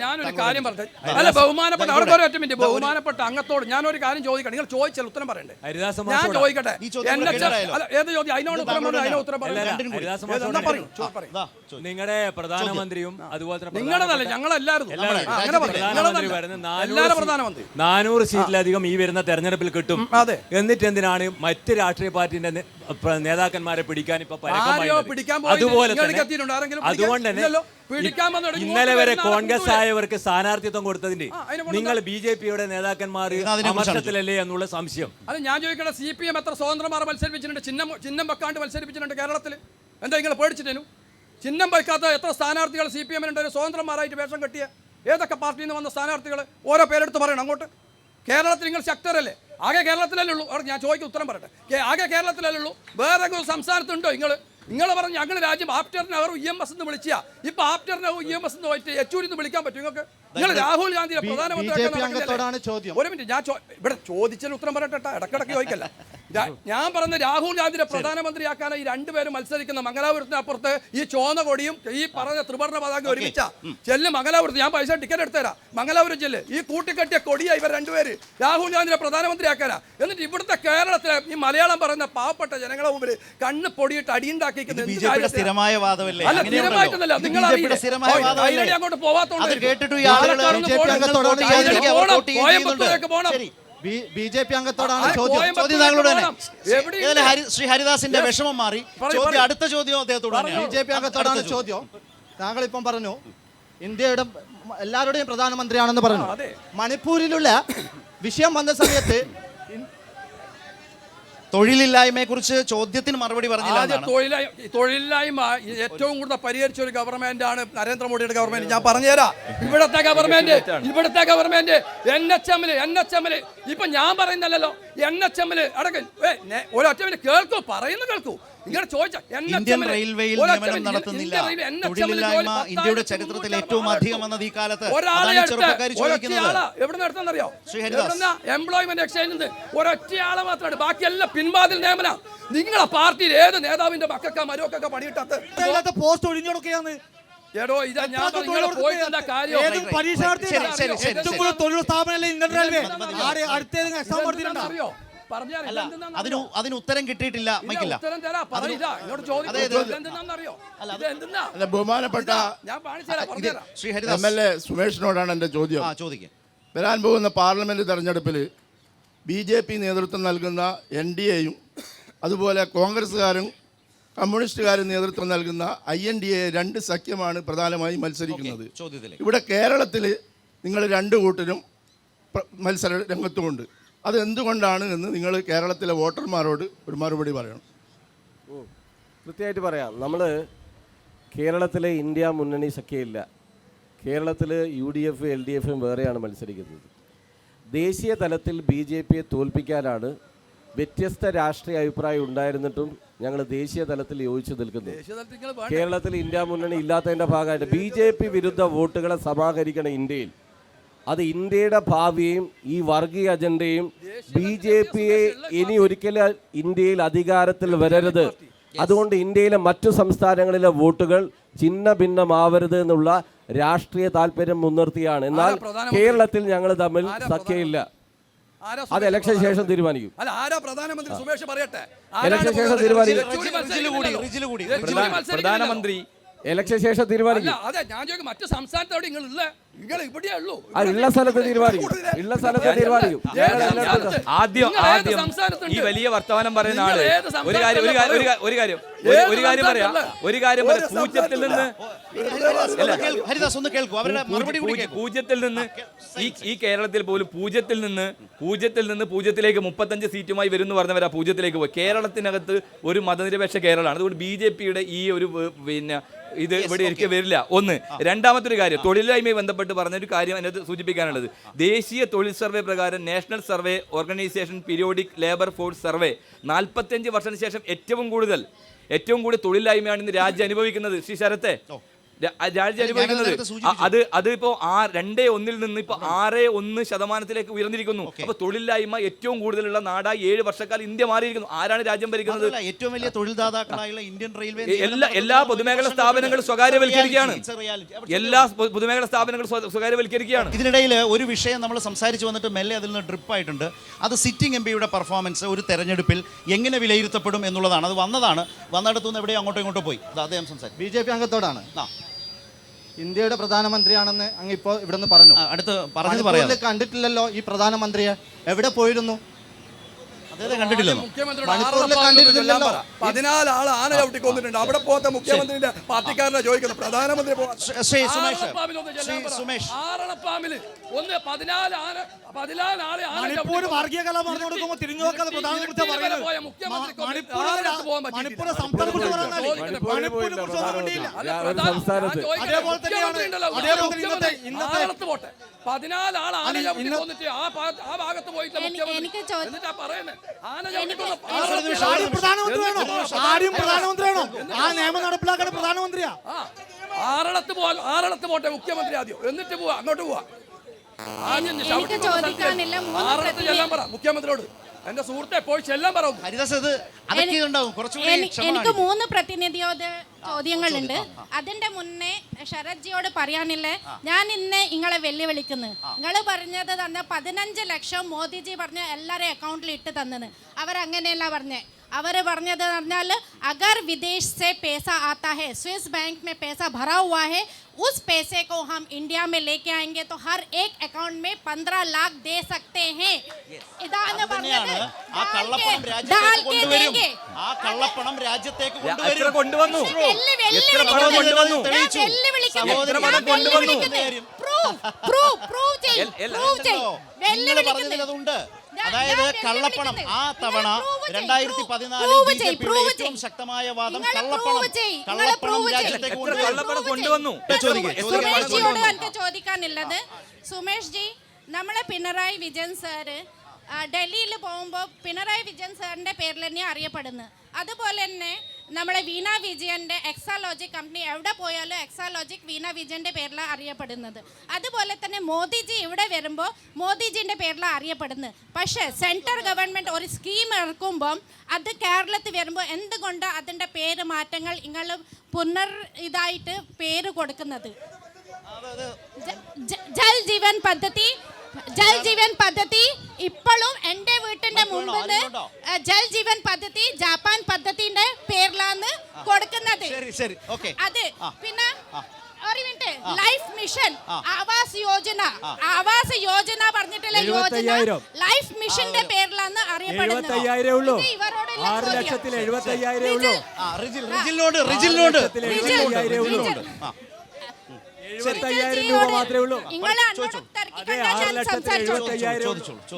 ഞാനൊരു കാര്യം പറഞ്ഞു. അല്ല, ബഹുമാനപ്പെട്ട അവർക്കൊരു ഒറ്റ മിനിറ്റ്, ബഹുമാനപ്പെട്ട അംഗത്തോട് ഞാനൊരു കാര്യം ചോദിക്കണം. നിങ്ങൾ ചോദിച്ചാൽ ഉത്തരം പറയണ്ടേ? ഞാൻ ചോദിക്കട്ടെ. ഏത് ചോദ്യം? അതിനോട് ഉത്തരം പറഞ്ഞു. അതിനോട് ഉത്തരം പറഞ്ഞു. നിങ്ങളുടെ പ്രധാനമന്ത്രിയും അതുപോലെ തന്നെ നിങ്ങളതല്ല, ഞങ്ങളെല്ലാവരും അങ്ങനെ എല്ലാവരും പ്രധാനമന്ത്രി 400 സീറ്റിലധികം ഈ വരുന്ന തെരഞ്ഞെടുപ്പിൽ കിട്ടും. അതെ. എന്നിട്ട് എന്തിനാണ് മറ്റ് രാഷ്ട്രീയ പാർട്ടിന്റെ നേതാക്കന്മാരെ പിടിക്കാൻ ഇപ്പൊ അതുപോലെ അതുകൊണ്ട് തന്നെ ഇന്നലെ വരെ കോൺഗ്രസ് ആയവർക്ക് സ്ഥാനാർത്ഥിത്വം കൊടുത്തതിന്റെ നിങ്ങൾ BJP-യുടെ നേതാക്കന്മാർ അമർഷത്തിലല്ലേ എന്നുള്ള സംശയം. അത് ഞാൻ ചോദിക്കട്ടെ, CPM എത്ര സ്വതന്ത്രമാർ മത്സരിപ്പിച്ചിട്ടുണ്ട്? ചിഹ്നം വെക്കാണ്ട് മത്സരിപ്പിച്ചിട്ടുണ്ട് കേരളത്തിൽ. എന്താ നിങ്ങൾ പേടിച്ചിട്ടേനു? ചിഹ്നം വയ്ക്കാത്ത എത്ര സ്ഥാനാർത്ഥികൾ CPM-നുണ്ടായിരുന്നു സ്വതന്ത്രമാരായിട്ട് വേഷം കെട്ടിയ? ഏതൊക്കെ പാർട്ടിയിൽ നിന്ന് വന്ന സ്ഥാനാർത്ഥികൾ? ഓരോ പേരെടുത്ത് പറയണം അങ്ങോട്ട്. കേരളത്തിൽ നിങ്ങൾ ശക്തരല്ലേ? ആകെ കേരളത്തിലല്ലേ ഉള്ളൂ? ഞാൻ ചോദിക്കും, ഉത്തരം പറയട്ടെ. ആകെ കേരളത്തിലല്ലേ ഉള്ളൂ? വേറെ സംസ്ഥാനത്തുണ്ടോ? നിങ്ങൾ പറഞ്ഞു ഞങ്ങൾ രാജ്യം ആഫ്റ്ററിനവർ EMS എന്ന് വിളിച്ചാ. ഇപ്പൊ ആഫ്റ്ററിനവർ EMS എന്ന് പോയിട്ട് യെച്ചൂരി എന്ന് വിളിക്കാൻ പറ്റും നിങ്ങൾക്ക്? നിങ്ങൾ രാഹുൽ ഗാന്ധിയെ പ്രധാനമന്ത്രി ഒരു മിനിറ്റ്, ഞാൻ ഇവിടെ ചോദിച്ചതിന് ഉത്തരം പറയട്ടെ. ഇടക്കിടക്ക് ചോദിക്കല്ല. ഞാൻ പറഞ്ഞ രാഹുൽ ഗാന്ധിയെ പ്രധാനമന്ത്രിയാക്കാനാണ് ഈ രണ്ടുപേരും മത്സരിക്കുന്ന. മംഗലാപുരത്തിന് അപ്പുറത്ത് ഈ ചോന്ന കൊടിയും ഈ പറഞ്ഞ ത്രിവർണ്ണ പതാക ഒരുമിച്ച ചെല്ല് മംഗലാപുരത്ത്. ഞാൻ പൈസ ടിക്കറ്റ് എടുത്തുതരാം. മംഗലാപുരം ചെല്ല്. ഈ കൂട്ടിക്കെട്ടിയ കൊടിയാ ഇവർ രണ്ടുപേര് രാഹുൽ ഗാന്ധിയെ പ്രധാനമന്ത്രിയാക്കാനാ. എന്നിട്ട് ഇവിടുത്തെ കേരളത്തിലെ ഈ മലയാളം പറയുന്ന പാവപ്പെട്ട ജനങ്ങളെ മുമ്പിൽ കണ്ണ് പൊടിയിട്ട് അടിയുണ്ടാക്കിയിരിക്കുന്നത് സ്ഥിരമായ വാദമല്ലേ? സ്ഥിരമായിട്ടൊന്നല്ല. നിങ്ങൾ അങ്ങോട്ട് പോവാത്തോണ്ട് കോയമ്പത്തൂരേക്ക് പോകണം. BJP അംഗത്തോടാണ് ചോദ്യം താങ്കളോട് തന്നെ. ശ്രീ ഹരിദാസിന്റെ വിഷമം മാറി. അടുത്ത ചോദ്യം അദ്ദേഹത്തോടാണ്. BJP അംഗത്തോടാണ് ചോദ്യം. താങ്കൾ ഇപ്പം പറഞ്ഞു ഇന്ത്യയുടെ എല്ലാവരുടെയും പ്രധാനമന്ത്രിയാണെന്ന് പറഞ്ഞു. മണിപ്പൂരിലുള്ള വിഷയം വന്ന സമയത്ത് തൊഴിലില്ലായ്മയെ കുറിച്ച് ചോദ്യത്തിന് മറുപടി പറഞ്ഞില്ല. തൊഴിലില്ലായ്മ ഏറ്റവും കൂടുതൽ പരിഹരിച്ച ഒരു ഗവൺമെന്റ് ആണ് നരേന്ദ്രമോദിയുടെ ഗവൺമെന്റ്. ഞാൻ പറഞ്ഞുതരാം. ഇവിടുത്തെ ഗവൺമെന്റ് NHM ഇപ്പൊ ഞാൻ പറയുന്നല്ലോ. NHM അടക്കം ഒരൊറ്റ മിനിറ്റ് കേൾക്കൂ, പറയുന്നു കേൾക്കൂ. ഇങ്ങനെ ഇന്ത്യൻ റെയിൽവേയിൽ നിയമനം നടത്തുന്നില്ല. തൊഴിലില്ലായ്മ ഇന്ത്യയുടെ ചരിത്രത്തിൽ ഏറ്റവും അധികം വന്നത് ഈ കാലത്ത്. എവിടെ നടത്തുന്നറിയോ? എംപ്ലോയ്മെന്റ് എക്സ്ചേഞ്ച് ഒരൊറ്റയാളെ മാത്രമാണ്. ബാക്കിയെല്ലാം പിൻവാതിൽ നിയമനം. നിങ്ങളെ പാർട്ടിയിൽ ഏത് നേതാവിന്റെ മക്കൾക്കാ മരുമക്കൊക്കെ പണിയിട്ടത് പോസ്റ്റ് ഒഴിഞ്ഞൊടുക്കുകയാണ്. അതിന് ഉത്തരം കിട്ടിയിട്ടില്ല. ബഹുമാനപ്പെട്ട ശ്രീ ഹരിദാസ് MLA സുമേഷിനോടാണ് എൻ്റെ ചോദ്യം. വരാൻ പോകുന്ന പാർലമെന്റ് തെരഞ്ഞെടുപ്പിൽ BJP നേതൃത്വം നൽകുന്ന NDA-യും അതുപോലെ കോൺഗ്രസ്സുകാരും കമ്മ്യൂണിസ്റ്റുകാരും നേതൃത്വം നൽകുന്ന INDA രണ്ട് സഖ്യമാണ് പ്രധാനമായും മത്സരിക്കുന്നത്. ഇവിടെ കേരളത്തിൽ നിങ്ങൾ രണ്ട് കൂട്ടരും മത്സര രംഗത്തുമുണ്ട്. അതെന്തുകൊണ്ടാണ് എന്ന് നിങ്ങൾ കേരളത്തിലെ വോട്ടർമാരോട് ഒരു മറുപടി പറയണം. കൃത്യമായിട്ട് പറയാം. നമ്മൾ കേരളത്തിലെ ഇന്ത്യ മുന്നണി സഖ്യമില്ല. കേരളത്തിൽ UDF LDF-ഉം വേറെയാണ് മത്സരിക്കുന്നത്. ദേശീയ തലത്തിൽ BJP-യെ തോൽപ്പിക്കാനാണ് വ്യത്യസ്ത രാഷ്ട്രീയ അഭിപ്രായം ഉണ്ടായിരുന്നിട്ടും ഞങ്ങൾ ദേശീയ തലത്തിൽ യോജിച്ചു നിൽക്കുന്നു. കേരളത്തിൽ ഇന്ത്യ മുന്നണി ഇല്ലാത്തതിൻ്റെ ഭാഗമായിട്ട് BJP വിരുദ്ധ വോട്ടുകളെ സമാഹരിക്കണം ഇന്ത്യയിൽ. അത് ഇന്ത്യയുടെ ഭാവിയെയും ഈ വർഗീയ അജണ്ടയും BJP-യെ ഇനി ഒരിക്കലും ഇന്ത്യയിൽ അധികാരത്തിൽ വരരുത്. അതുകൊണ്ട് ഇന്ത്യയിലെ മറ്റു സംസ്ഥാനങ്ങളിലെ വോട്ടുകൾ ചിഹ്ന ഭിന്നമാവരുത് എന്നുള്ള രാഷ്ട്രീയ താല്പര്യം മുൻനിർത്തിയാണ്. എന്നാൽ കേരളത്തിൽ ഞങ്ങൾ തമ്മിൽ സഖ്യമില്ല. അത് ഇലക്ഷൻ ശേഷം തീരുമാനിക്കും. ഇലക്ഷൻ ശേഷം തീരുമാനിക്കും. പ്രധാനമന്ത്രി ഇലക്ഷൻ ശേഷം തീരുമാനിക്കും. മറ്റു സംസ്ഥാനത്തോടെ ഉള്ള സ്ഥലത്ത് തീരുമാനിക്കും. ആദ്യം ഈ വലിയ വർത്തമാനം പറയുന്ന ആള് ഒരു കാര്യം പൂജ്യത്തിൽ നിന്ന് ഈ കേരളത്തിൽ പോലും പൂജ്യത്തിൽ നിന്ന് പൂജ്യത്തിലേക്ക് 35 സീറ്റുമായി വരുന്നു പറഞ്ഞവരാ പൂജ്യത്തിലേക്ക് പോയി. കേരളത്തിനകത്ത് ഒരു മതനിരപേക്ഷ കേരളമാണ്. അതുകൊണ്ട് BJP-യുടെ ഈ ഒരു ഇത് ഇവിടെ എനിക്ക് വരില്ല. ഒന്ന്. രണ്ടാമത്തെ ഒരു കാര്യം, തൊഴിലില്ലായ്മയുമായി ബന്ധപ്പെട്ട് പറഞ്ഞൊരു കാര്യം അതിനകത്ത് സൂചിപ്പിക്കാനുള്ളത്, ദേശീയ തൊഴിൽ സർവേ പ്രകാരം national survey organisation periodic labour force survey 45 വർഷത്തിന് ശേഷം ഏറ്റവും കൂടുതൽ തൊഴിലില്ലായ്മയാണ് ഇന്ന് രാജ്യം അനുഭവിക്കുന്നത്. ശ്രീ ശരത്തെ, രാജ്യം അനുഭവിക്കുന്നത് അതിപ്പോ 2.1 നിന്ന് ഇപ്പൊ 6.1% ഉയർന്നിരിക്കുന്നു. അപ്പൊ തൊഴിലില്ലായ്മ ഏറ്റവും കൂടുതലുള്ള നാടായി 7 വർഷക്കാലം ഇന്ത്യ മാറിയിരിക്കുന്നു. ആരാണ് രാജ്യം ഭരിക്കുന്നത്? ഏറ്റവും വലിയ തൊഴിൽദാതാക്കളായുള്ള ഇന്ത്യൻ റെയിൽവേ എല്ലാ പൊതുമേഖലാ സ്ഥാപനങ്ങളും സ്വകാര്യവൽക്കരിക്കുകയാണ്. ഇതിനിടയിൽ ഒരു വിഷയം നമ്മൾ സംസാരിച്ചു വന്നിട്ട് മെല്ലെ അതിൽ നിന്ന് ഡ്രിപ്പായിട്ടുണ്ട്. അത് സിറ്റിംഗ് എംപിയുടെ പെർഫോമൻസ് ഒരു തെരഞ്ഞെടുപ്പിൽ എങ്ങനെ വിലയിരുത്തപ്പെടും എന്നുള്ളതാണ്. അത് വന്നിടത്തുനിന്ന് എവിടെയോ അങ്ങോട്ടോ ഇങ്ങോട്ടോ പോയി. അദ്ദേഹം സംസാരിച്ചു. BJP അംഗത്തോടാണ്. ഇന്ത്യയുടെ പ്രധാനമന്ത്രിയാണെന്ന് അങ്ങ് ഇപ്പോൾ ഇവിടെ നിന്ന് പറഞ്ഞു. അടുത്ത് പറഞ്ഞു പറയാം. കണ്ടിട്ടില്ലല്ലോ ഈ പ്രധാനമന്ത്രിയെ, എവിടെ പോയിരുന്നു? കണ്ടിട്ടില്ല. മണിപ്പൂരിൽ കണ്ടിട്ടില്ലല്ലോ. 14 ആൾ ആന ചവിട്ടി കൊന്നിട്ടുണ്ട്. അവിടെ പോകാത്ത മുഖ്യമന്ത്രിയുടെ പാർട്ടിക്കാരനെ ചോദിക്കുന്നത് പ്രധാനമന്ത്രി മണിപ്പൂർ വർഗീയ കലാപം നടന്നു കൊടുക്കുമ്പോൾ തിരിഞ്ഞു നോക്കാതെ പ്രധാനമന്ത്രി പറയുന്നത് മണിപ്പൂർ സംസ്ഥാനത്തെ അതേപോലെ തന്നെയാണ് ഇന്നത്തെ 14 ആൾ ആന ചവിട്ടി കൊന്നിട്ട് ആ ഭാഗത്ത് പോയിട്ട് പ്രധാനമന്ത്രിയാണോ? ആ നിയമം നടപ്പിലാക്കാൻ പ്രധാനമന്ത്രിയാ. ആറളത്ത് പോട്ടെ മുഖ്യമന്ത്രി ആദ്യം, എന്നിട്ട് പോവാ, അങ്ങോട്ട് പോവാ. മുഖ്യമന്ത്രിയോട് എന്റെ സുഹൃത്തെ പോയി ചെല്ലാൻ പറയും. എനിക്ക് 3 പ്രതിനിധിയോട് ചോദ്യങ്ങളുണ്ട്. അതിന്റെ മുന്നേ ശരത്ജിയോട് പറയാനില്ലേ, ഞാൻ ഇന്ന് നിങ്ങളെ വെല്ലുവിളിക്കുന്നു. നിങ്ങൾ പറഞ്ഞത് തന്നെ 15 ലക്ഷം മോദിജി പറഞ്ഞ എല്ലാവരെയും അക്കൗണ്ടിൽ ഇട്ട് തന്നെന്ന്. അവരങ്ങനെയല്ല പറഞ്ഞേ. അവർ പറഞ്ഞത് പറഞ്ഞാൽ अगर विदेश से पैसा आता है, स्विस बैंक में पैसा भरा हुआ है, उस पैसे को हम इंडिया में लेके आएंगे तो हर एक अकाउंट में 15 लाख दे सकते हैं. ഇതാണ് പറഞ്ഞത്. ആ കള്ളപ്പണം രാജ്യത്തേക്ക് കൊണ്ടുവന്നു. അതായത് കള്ളപ്പണം ആ തവണ 2014 ഏറ്റവും ശക്തമായ വാദം കള്ളപ്പണം രാജ്യത്തേക്ക് കൊണ്ടുവന്നു. ചോദിക്കാനുള്ളത്, സുമേഷ് ജി, നമ്മളെ പിണറായി വിജയൻ സാറ് ഡൽഹിയിൽ പോകുമ്പോൾ പിണറായി വിജയൻ സാറിൻ്റെ പേരിൽ തന്നെ അറിയപ്പെടുന്നു. അതുപോലെ തന്നെ നമ്മളെ വീണ വിജയൻ്റെ എക്സാലോജിക് കമ്പനി എവിടെ പോയാലും എക്സാലോജിക് വീണ വിജയൻ്റെ പേരിലാണ് അറിയപ്പെടുന്നത്. അതുപോലെ തന്നെ മോദിജി ഇവിടെ വരുമ്പോൾ മോദിജിൻ്റെ പേരിലാണ് അറിയപ്പെടുന്നത്. പക്ഷേ സെൻട്രൽ ഗവൺമെൻറ് ഒരു സ്കീം ഇറക്കുമ്പം അത് കേരളത്തിൽ വരുമ്പോൾ എന്തുകൊണ്ട് അതിൻ്റെ പേര് മാറ്റങ്ങൾ നിങ്ങൾ ഇതായിട്ട് പേര് കൊടുക്കുന്നത്? ജൽ ജീവൻ പദ്ധതി ഇപ്പോഴും എൻ്റെ വീട്ടിന്റെ മുമ്പിൽ ജൽ ജീവൻ പദ്ധതി ജപ്പാൻ പദ്ധതിന്റെ പേരിലാണ് കൊടുക്കുന്നത്. അത് പിന്നെ ഒരു minute, life mission Awas Yojana പറഞ്ഞിട്ടുള്ള യോജന ലൈഫ് മിഷന്റെ പേരിലാണ് അറിയപ്പെടുന്നത്.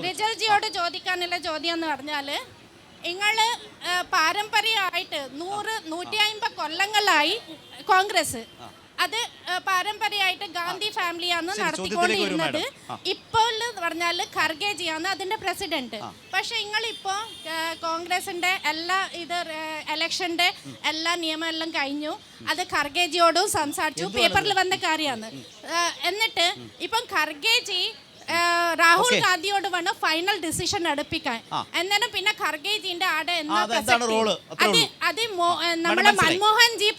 റിജൽജിയോട് ചോദിക്കാനുള്ള ചോദ്യം എന്ന് പറഞ്ഞാല്, നിങ്ങൾ പാരമ്പര്യമായിട്ട് 100-150 കൊല്ലങ്ങളായി കോൺഗ്രസ് അത് പാരമ്പര്യമായിട്ട് ഗാന്ധി ഫാമിലിയാണ് നടത്തിക്കൊണ്ടിരുന്നത്. ഇപ്പോൾ പറഞ്ഞാൽ ഖർഗേജിയാണ് അതിന്റെ പ്രസിഡന്റ്. പക്ഷെ നിങ്ങളിപ്പോൾ കോൺഗ്രസിന്റെ എല്ലാ എലക്ഷന്റെ എല്ലാ നിയമമെല്ലാം കഴിഞ്ഞു. അത് ഖർഗേജിയോടും സംസാരിച്ചു, പേപ്പറിൽ വന്ന കാര്യമാണ്. എന്നിട്ട് ഇപ്പം ഖർഗേജി രാഹുൽ ഗാന്ധിയോട് വേണം ഫൈനൽ ഡിസിഷൻ എടുപ്പിക്കാൻ. എന്നാലും പിന്നെ ഖർഗേജിന്റെ ആടെ നമ്മുടെ മൻമോഹൻ ജി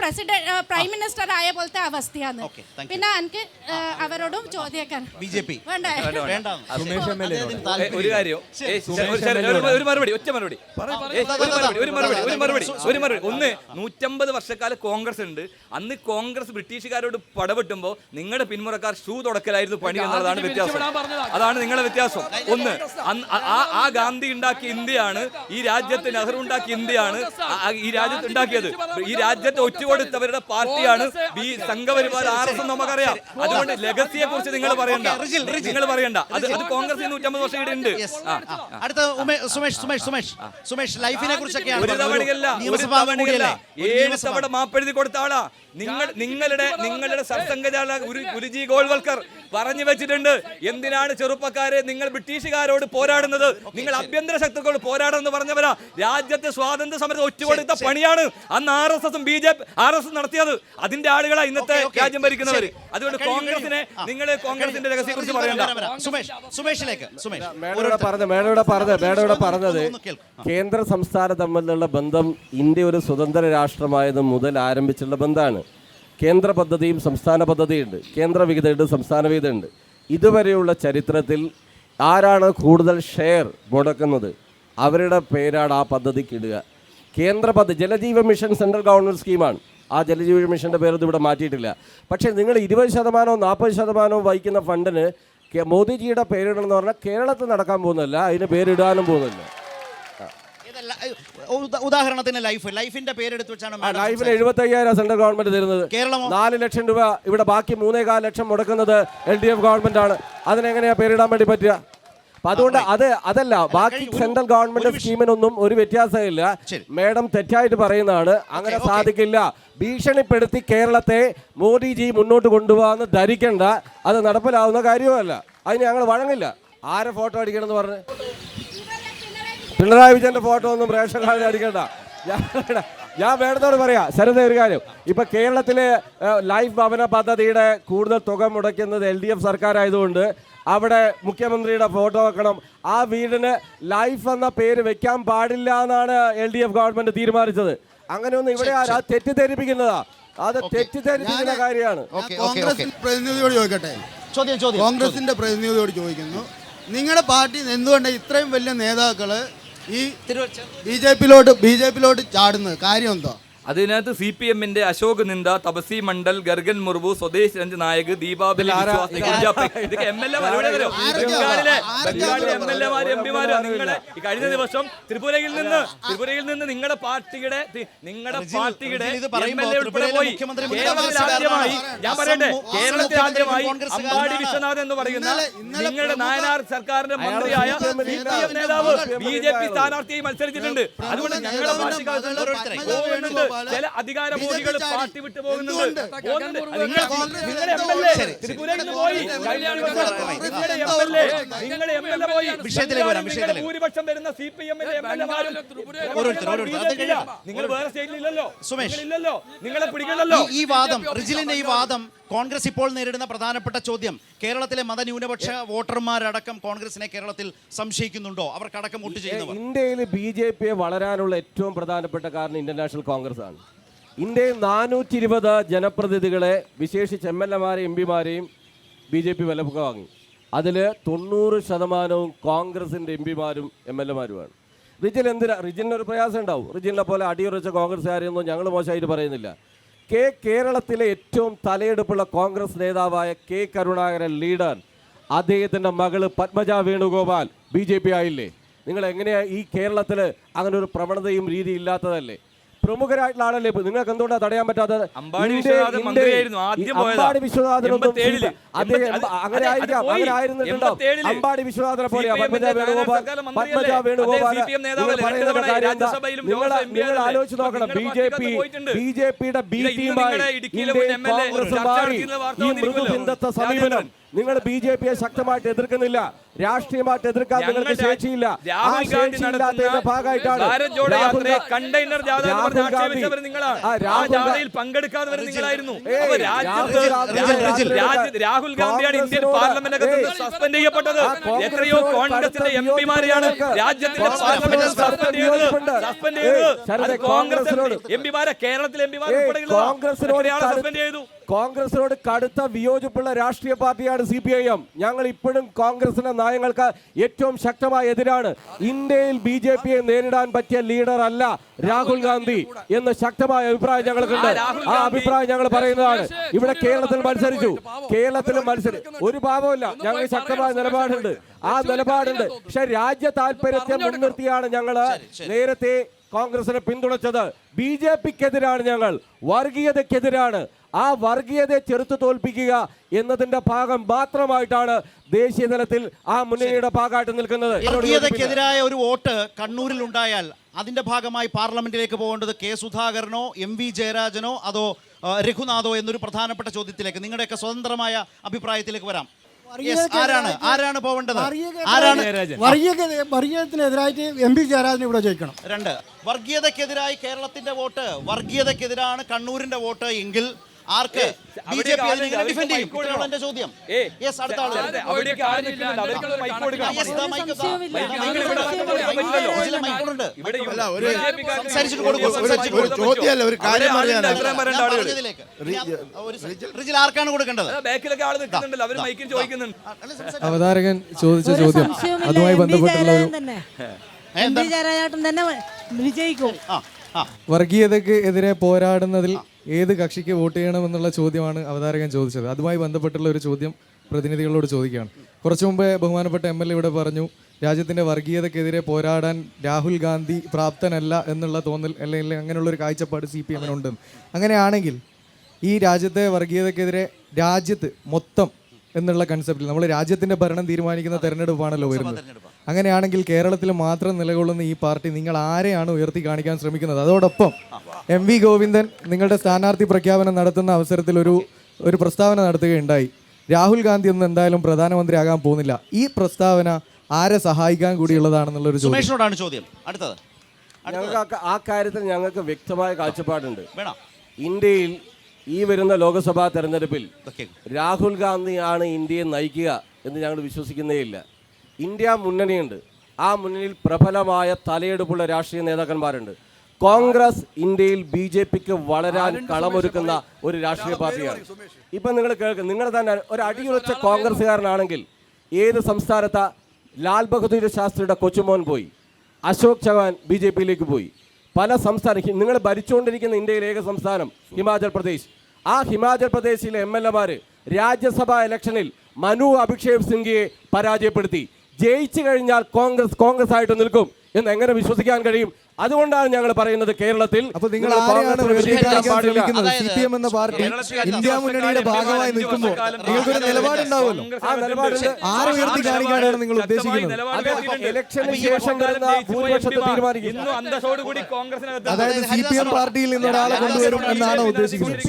പ്രൈം മിനിസ്റ്റർ ആയ പോലത്തെ അവസ്ഥയാണ്. പിന്നെ എനിക്ക് അവരോടും ചോദിക്കാൻ ഒരു കാര്യം, ഒന്ന് 150 വർഷക്കാല കോൺഗ്രസ് ഉണ്ട്. അന്ന് കോൺഗ്രസ് ബ്രിട്ടീഷുകാരോട് പടവെട്ടുമ്പോൾ നിങ്ങളുടെ പിന്മുറക്കാർ ഷൂ തുടക്കലായിരുന്നു പണി എന്നുള്ളതാണ് വ്യത്യാസം. അതാണ് നിങ്ങളെ വ്യത്യാസം. ഒന്ന്, ആ ഗാന്ധി ഉണ്ടാക്കിയ ഇന്ത്യയാണ്, ഈ രാജ്യത്ത് നെഹ്റു ഉണ്ടാക്കിയ ഇന്ത്യയാണ് ഈ രാജ്യത്ത് ഉണ്ടാക്കിയത്. ഈ രാജ്യത്തെ ഒറ്റുകൊടുത്തവരുടെ പാർട്ടിയാണ് സംഘപരിവാർ RSS നമുക്കറിയാം. അതുകൊണ്ട് ലെഗസിയെ കുറിച്ച് നിങ്ങൾ പറയണ്ട. അത് കോൺഗ്രസ് 150 വർഷം ഇവിടെ ഉണ്ട്. അടുത്ത സുമേഷ് ലൈഫിനെ കുറിച്ചൊക്കെയാണ്. ഒരു തവണയല്ല 7 തവണ മാപ്പെഴുതി കൊടുത്ത ആളാ. നിങ്ങളുടെ സർസംഘചാല ഗുരുജി ഗോൾവൽക്കർ പറഞ്ഞു വെച്ചിട്ടുണ്ട്, എന്തിനാണ് ചെറുപ്പക്കാരെ നിങ്ങൾ ബ്രിട്ടീഷുകാരോട് പോരാടുന്നത്, നിങ്ങൾ ആഭ്യന്തര ശക്തികളോട് പോരാടുമെന്ന് പറഞ്ഞവരാ. രാജ്യത്തെ സ്വാതന്ത്ര്യ സമരത്തെ ഒറ്റുകൊടുത്ത പണിയാണ് അന്ന് RSS നടത്തിയത്. അതിന്റെ ആളുകളാ ഇന്നത്തെ രാജ്യം ഭരിക്കുന്നവർ. അതുകൊണ്ട് നിങ്ങൾ കോൺഗ്രസിന്റെ രഹസ്യത്തെ കുറിച്ച് പറയണ്ട. മേഡോടെ പറഞ്ഞത് കേന്ദ്ര സംസ്ഥാനം തമ്മിലുള്ള ബന്ധം ഇന്ത്യ ഒരു സ്വതന്ത്ര രാഷ്ട്രമായത് മുതൽ ആരംഭിച്ചുള്ള ബന്ധമാണ്. കേന്ദ്ര പദ്ധതിയും സംസ്ഥാന പദ്ധതിയുണ്ട്, കേന്ദ്ര വിഹിതമുണ്ട്, സംസ്ഥാന വിഹിതമുണ്ട്. ഇതുവരെയുള്ള ചരിത്രത്തിൽ ആരാണ് കൂടുതൽ ഷെയർ മുടക്കുന്നത് അവരുടെ പേരാണ് ആ പദ്ധതിക്ക് ഇടുക. കേന്ദ്ര പദ്ധതി ജലജീവൻ മിഷൻ സെൻട്രൽ ഗവൺമെൻറ് സ്കീമാണ്. ആ ജലജീവൻ മിഷൻ്റെ പേരൊന്നും ഇവിടെ മാറ്റിയിട്ടില്ല. പക്ഷേ നിങ്ങൾ 20% 40% വഹിക്കുന്ന ഫണ്ടിന് മോദിജിയുടെ പേരിടണമെന്ന് പറഞ്ഞാൽ കേരളത്തിൽ നടക്കാൻ പോകുന്നില്ല, അതിന് പേരിടാനും പോകുന്നില്ല. ഉദാഹരണത്തിന് ലൈഫിന്റെ പേരെടുത്ത് വെച്ചാണ് ലൈഫിന് 75,000 സെൻട്രൽ ഗവൺമെന്റ് തരുന്നത്. കേരളമോ 4 ലക്ഷം രൂപ, ഇവിടെ ബാക്കി 3.25 ലക്ഷം മുടക്കുന്നത് LDF ഗവൺമെന്റ് ആണ്. അതിനെങ്ങനെയാ പേരിടാൻ വേണ്ടി പറ്റുക? അപ്പൊ അതുകൊണ്ട് അതല്ല, ബാക്കി സെൻട്രൽ ഗവൺമെന്റ് സ്കീമിനൊന്നും ഒരു വ്യത്യാസമില്ല. മേഡം തെറ്റായിട്ട് പറയുന്നതാണ്, അങ്ങനെ സാധിക്കില്ല. ഭീഷണിപ്പെടുത്തി കേരളത്തെ മോദിജി മുന്നോട്ട് കൊണ്ടുപോകാന്ന് ധരിക്കേണ്ട, അത് നടപ്പിലാവുന്ന കാര്യവുമല്ല. അതിന് ഞങ്ങൾ വഴങ്ങില്ല. ആരെ ഫോട്ടോ അടിക്കണം എന്ന് പറഞ്ഞ് പിണറായി വിജയന്റെ ഫോട്ടോ ഒന്നും റേഷൻ കാർഡിൽ അടിക്കണ്ട. ഞാൻ വേണ്ടതോട് പറയാം ശരദ ഒരു കാര്യം. ഇപ്പൊ കേരളത്തിലെ ലൈഫ് ഭവന പദ്ധതിയുടെ കൂടുതൽ തുക മുടക്കുന്നത് LDF സർക്കാർ ആയതുകൊണ്ട് അവിടെ മുഖ്യമന്ത്രിയുടെ ഫോട്ടോ വെക്കണം. ആ വീടിന് ലൈഫ് എന്ന പേര് വെക്കാൻ പാടില്ല എന്നാണ് LDF ഗവൺമെന്റ് തീരുമാനിച്ചത്. അങ്ങനെയൊന്നും ഇവിടെ ആരാ തെറ്റിദ്ധരിപ്പിക്കുന്നതാ, അത് തെറ്റിദ്ധരിപ്പിക്കുന്ന കാര്യമാണ്. പ്രതിനിധിയോട് ചോദിക്കട്ടെ, കോൺഗ്രസിന്റെ പ്രതിനിധിയോട് ചോദിക്കുന്നു, നിങ്ങളുടെ പാർട്ടി എന്തുകൊണ്ട് ഇത്രയും വലിയ നേതാക്കള് ഈ ബിജെപിയിലോട്ട് ചാടുന്നത് കാര്യം എന്തോ? അതിനകത്ത് CPM-ന്റെ അശോക് നിന്ദ, തപസി മണ്ഡൽ, ഗർഗൻ മുർമു, സ്വദേശ് രഞ്ജ് നായക്, ദീപാവലി ബംഗാളിലെ MLA-മാരും MP-മാരും നിങ്ങളെ കഴിഞ്ഞ ദിവസം ത്രിപുരയിൽ നിന്ന് നിങ്ങളുടെ പാർട്ടിയുടെ MLA ഉൾപ്പെടെ പോയി. ഞാൻ പറയട്ടെ, കേരളത്തിൽ ആദ്യമായി അമ്പാടി വിശ്വനാഥ് എന്ന് പറയുന്ന നിങ്ങളുടെ നായനാർ സർക്കാരിന്റെ മന്ത്രിയായ CPM നേതാവ് BJP സ്ഥാനാർത്ഥിയായി മത്സരിച്ചിട്ടുണ്ട്. അതുകൊണ്ട് ഞങ്ങളുടെ പാർട്ടിക്കാർ ചില അധികാരമോഹികൾ പാർട്ടി വിട്ടു പോകുന്നുണ്ട്. ഭൂരിപക്ഷം വരുന്ന CPM-ലെ MLA-മാരും നിങ്ങൾ വേറെ സ്റ്റേറ്റിലില്ലല്ലോ, നിങ്ങളെ പിടിക്കണല്ലോ. ഈ വാദം കോൺഗ്രസ് ഇപ്പോൾ നേരിടുന്ന പ്രധാനപ്പെട്ട ചോദ്യം, കേരളത്തിലെ മതന്യൂനപക്ഷ വോട്ടർമാരടക്കം കോൺഗ്രസിനെ കേരളത്തിൽ സംശയിക്കുന്നുണ്ടോ? അവർക്കടക്കം വോട്ട് ചെയ്യുന്നവർ. ഇന്ത്യയിൽ BJP വളരാനുള്ള ഏറ്റവും പ്രധാനപ്പെട്ട കാരണം ഇന്ത്യൻ നാഷണൽ കോൺഗ്രസ് ആണ്. ഇന്ത്യയിൽ 420 ജനപ്രതിനിധികളെ വിശേഷിച്ച് MLA-മാരെയും MP-മാരെയും BJP വിലക്ക് വാങ്ങി. അതിൽ 90% കോൺഗ്രസിൻ്റെ MP-മാരും MLA-മാരുമാണ്. റിജിനൊരു പ്രയാസം ഉണ്ടാവും. റിജിനെ പോലെ അടിയുറച്ച കോൺഗ്രസ്സുകാരെയൊന്നും ഞങ്ങൾ മോശമായിട്ട് പറയുന്നില്ല. കേരളത്തിലെ ഏറ്റവും തലയെടുപ്പുള്ള കോൺഗ്രസ് നേതാവായ K. കരുണാകരൻ ലീഡർ, അദ്ദേഹത്തിൻ്റെ മകള് പത്മജ വേണുഗോപാൽ BJP ആയില്ലേ? നിങ്ങൾ എങ്ങനെയാണ് ഈ കേരളത്തിൽ അങ്ങനെ ഒരു പ്രവണതയും രീതി ഇല്ലാത്തതല്ലേ? പ്രമുഖരായിട്ടുള്ള ആളല്ലേ? നിങ്ങൾക്ക് എന്തുകൊണ്ടാണ് തടയാൻ പറ്റാത്തത്? അമ്പാടി വിശ്വനാഥൻ അമ്പാടി വിശ്വനാഥനെ പോലെ പത്മജ വേണുഗോപാൽ നിങ്ങൾ ആലോചിച്ച് നോക്കണം. BJP-യുടെ B ടീമായി ഈ മൃദുഹിന്ദുത്വ സമീപനം നിങ്ങൾ BJP-യെ ശക്തമായിട്ട് എതിർക്കുന്നില്ല, രാഷ്ട്രീയമായിട്ട് എതിർക്കാൻ നിങ്ങൾക്ക് ശേഷിയില്ല. ആ ശേഷിയില്ലാത്തതിന്റെ ഭാഗമായിട്ടാണ് രാഹുൽ ഗാന്ധിയാണ് ഇന്ത്യൻ പാർലമെന്റിനകത്ത് സസ്പെൻഡ് ചെയ്യപ്പെട്ടത്. എത്രയോ കോൺഗ്രസിന്റെ MP-മാരെയാണ് രാജ്യത്തിന്റെ പാർലമെന്റിൽ സസ്പെൻഡ് ചെയ്തത്. കോൺഗ്രസ് MP-മാരെ, കേരളത്തിലെ MP-മാരെ സസ്പെൻഡ് ചെയ്തു. കോൺഗ്രസിനോട് കടുത്ത വിയോജിപ്പുള്ള രാഷ്ട്രീയ പാർട്ടിയാണ് CPIM. ഞങ്ങൾ ഇപ്പോഴും കോൺഗ്രസിന്റെ നയങ്ങൾക്ക് ഏറ്റവും ശക്തമായ എതിരാണ്. ഇന്ത്യയിൽ BJPയെ നേരിടാൻ പറ്റിയ ലീഡർ അല്ല രാഹുൽ ഗാന്ധി എന്ന ശക്തമായ അഭിപ്രായം ഞങ്ങൾക്കുണ്ട്. ആ അഭിപ്രായം ഞങ്ങൾ പറയുന്നതാണ്. ഇവിടെ കേരളത്തിൽ മത്സരിച്ചു, ഒരു പാപമില്ല, ഞങ്ങൾ ശക്തമായ നിലപാടുണ്ട്, ആ നിലപാടുണ്ട്. പക്ഷെ രാജ്യ താല്പര്യത്തെ മുൻനിർത്തിയാണ് ഞങ്ങൾ നേരത്തെ കോൺഗ്രസിനെ പിന്തുണച്ചത്. BJPക്കെതിരാണ് ഞങ്ങൾ, വർഗീയതയ്ക്കെതിരാണ്. ആ വർഗീയതയെ ചെറുത്തു തോൽപ്പിക്കുക എന്നതിന്റെ ഭാഗം മാത്രമായിട്ടാണ് ദേശീയ തലത്തിൽ ആ മുന്നണിയുടെ ഭാഗമായിട്ട് നിൽക്കുന്നത്. വർഗീയതയ്ക്കെതിരായ ഒരു വോട്ട് കണ്ണൂരിൽ ഉണ്ടായാൽ അതിന്റെ ഭാഗമായി പാർലമെന്റിലേക്ക് പോകേണ്ടത് കെ സുധാകരനോ MV ജയരാജനോ അതോ രഘുനാഥോ എന്നൊരു പ്രധാനപ്പെട്ട ചോദ്യത്തിലേക്ക്, നിങ്ങളുടെയൊക്കെ സ്വതന്ത്രമായ അഭിപ്രായത്തിലേക്ക് വരാം. ആരാണ് പോവേണ്ടത്? വർഗീയത്തിനെതിരായിട്ട് MV ജയരാജനെ ഇവിടെ ചോദിക്കണം. 2, വർഗീയതയ്ക്കെതിരായി കേരളത്തിന്റെ വോട്ട്, വർഗീയതയ്ക്കെതിരാണ് കണ്ണൂരിന്റെ വോട്ട് എങ്കിൽ ആർക്ക്? BJP ഡിഫെൻഡ് ചെയ്യും. ഇത്രയാണ് എന്റെ ചോദ്യം. യെസ്, അടുത്ത ആള്. ആർക്കാണ് കൊടുക്കേണ്ടത്? അവതാരകൻ ചോദിച്ച ചോദ്യം അതുമായി ബന്ധപ്പെട്ടുള്ള വർഗീയതയ്ക്ക് എതിരെ പോരാടുന്നതിൽ ഏത് കക്ഷിക്ക് വോട്ട് ചെയ്യണമെന്നുള്ള ചോദ്യമാണ് അവതാരകൻ ചോദിച്ചത്. അതുമായി ബന്ധപ്പെട്ടുള്ള ഒരു ചോദ്യം പ്രതിനിധികളോട് ചോദിക്കുകയാണ്. കുറച്ചു മുമ്പേ ബഹുമാനപ്പെട്ട MLA ഇവിടെ പറഞ്ഞു, രാജ്യത്തിൻ്റെ വർഗീയതയ്ക്കെതിരെ പോരാടാൻ രാഹുൽ ഗാന്ധി പ്രാപ്തനല്ല എന്നുള്ള തോന്നൽ, അല്ലെങ്കിൽ അങ്ങനെയുള്ളൊരു കാഴ്ചപ്പാട് CPM-നുണ്ട്. അങ്ങനെയാണെങ്കിൽ ഈ രാജ്യത്തെ വർഗീയതയ്ക്കെതിരെ രാജ്യത്ത് മൊത്തം എന്നുള്ള കൺസെപ്റ്റിൽ നമ്മൾ രാജ്യത്തിൻ്റെ ഭരണം തീരുമാനിക്കുന്ന തെരഞ്ഞെടുപ്പാണല്ലോ വരുന്നത്. അങ്ങനെയാണെങ്കിൽ കേരളത്തിൽ മാത്രം നിലകൊള്ളുന്ന ഈ പാർട്ടി നിങ്ങൾ ആരെയാണ് ഉയർത്തി കാണിക്കാൻ ശ്രമിക്കുന്നത്? അതോടൊപ്പം MV ഗോവിന്ദൻ നിങ്ങളുടെ സ്ഥാനാർത്ഥി പ്രഖ്യാപനം നടത്തുന്ന അവസരത്തിൽ ഒരു പ്രസ്താവന നടത്തുകയുണ്ടായി. രാഹുൽ ഗാന്ധി ഒന്നും എന്തായാലും പ്രധാനമന്ത്രിയാകാൻ പോകുന്നില്ല. ഈ പ്രസ്താവന ആരെ സഹായിക്കാൻ കൂടിയുള്ളതാണെന്നുള്ളൊരു ചോദ്യം. അടുത്തത്, ഞങ്ങൾക്ക് ആ കാര്യത്തിൽ ഞങ്ങൾക്ക് വ്യക്തമായ കാഴ്ചപ്പാടുണ്ട്. ഇന്ത്യയിൽ ഈ വരുന്ന ലോക്സഭാ തെരഞ്ഞെടുപ്പിൽ രാഹുൽ ഗാന്ധിയാണ് ഇന്ത്യയെ നയിക്കുക എന്ന് ഞങ്ങൾ വിശ്വസിക്കുന്നേയില്ല. ഇന്ത്യ മുന്നണിയുണ്ട്, ആ മുന്നണിയിൽ പ്രബലമായ തലയെടുപ്പുള്ള രാഷ്ട്രീയ നേതാക്കന്മാരുണ്ട്. കോൺഗ്രസ് ഇന്ത്യയിൽ BJPക്ക് വളരാൻ കളമൊരുക്കുന്ന ഒരു രാഷ്ട്രീയ പാർട്ടിയാണ്. ഇപ്പം നിങ്ങൾ കേൾക്കും, നിങ്ങൾ തന്നെ ഒരു അടിയുറച്ച കോൺഗ്രസ്സുകാരനാണെങ്കിൽ ഏത് സംസ്ഥാനത്താ ലാൽ ബഹദൂർ ശാസ്ത്രിയുടെ കൊച്ചുമോൻ പോയി, അശോക് ചവാൻ BJPയിലേക്ക് പോയി. പല സംസ്ഥാനം, നിങ്ങൾ ഭരിച്ചുകൊണ്ടിരിക്കുന്ന ഇന്ത്യയിലെ ഏക സംസ്ഥാനം ഹിമാചൽ പ്രദേശ്. ആ ഹിമാചൽ പ്രദേശിലെ MLA-മാർ രാജ്യസഭാ ഇലക്ഷനിൽ മനു അഭിഷേക് സിംഗിയെ പരാജയപ്പെടുത്തി. ജയിച്ചു കഴിഞ്ഞാൽ കോൺഗ്രസ് ആയിട്ട് നിൽക്കും എന്ന് എങ്ങനെ വിശ്വസിക്കാൻ കഴിയും? അതുകൊണ്ടാണ് ഞങ്ങൾ പറയുന്നത് കേരളത്തിൽ CPM എന്ന പാർട്ടി ഇന്ത്യ മുന്നണിയുടെ ഭാഗമായി നിൽക്കുമ്പോൾ നിങ്ങൾക്കൊരു നിലപാടുണ്ടാവുമല്ലോ. ആ നിലപാടിന്റെ ആരെ ഉയർത്തി കാണിക്കാനാണ് നിങ്ങൾ ഉദ്ദേശിക്കുന്നത്? ഇലക്ഷന് ശേഷം ഭൂരിപക്ഷത്തെ തീരുമാനിക്കും. അതായത് CPM പാർട്ടിയിൽ നിന്ന് ഒരാളെ കൊണ്ടുവരും എന്നാണ് ഉദ്ദേശിക്കുന്നത്?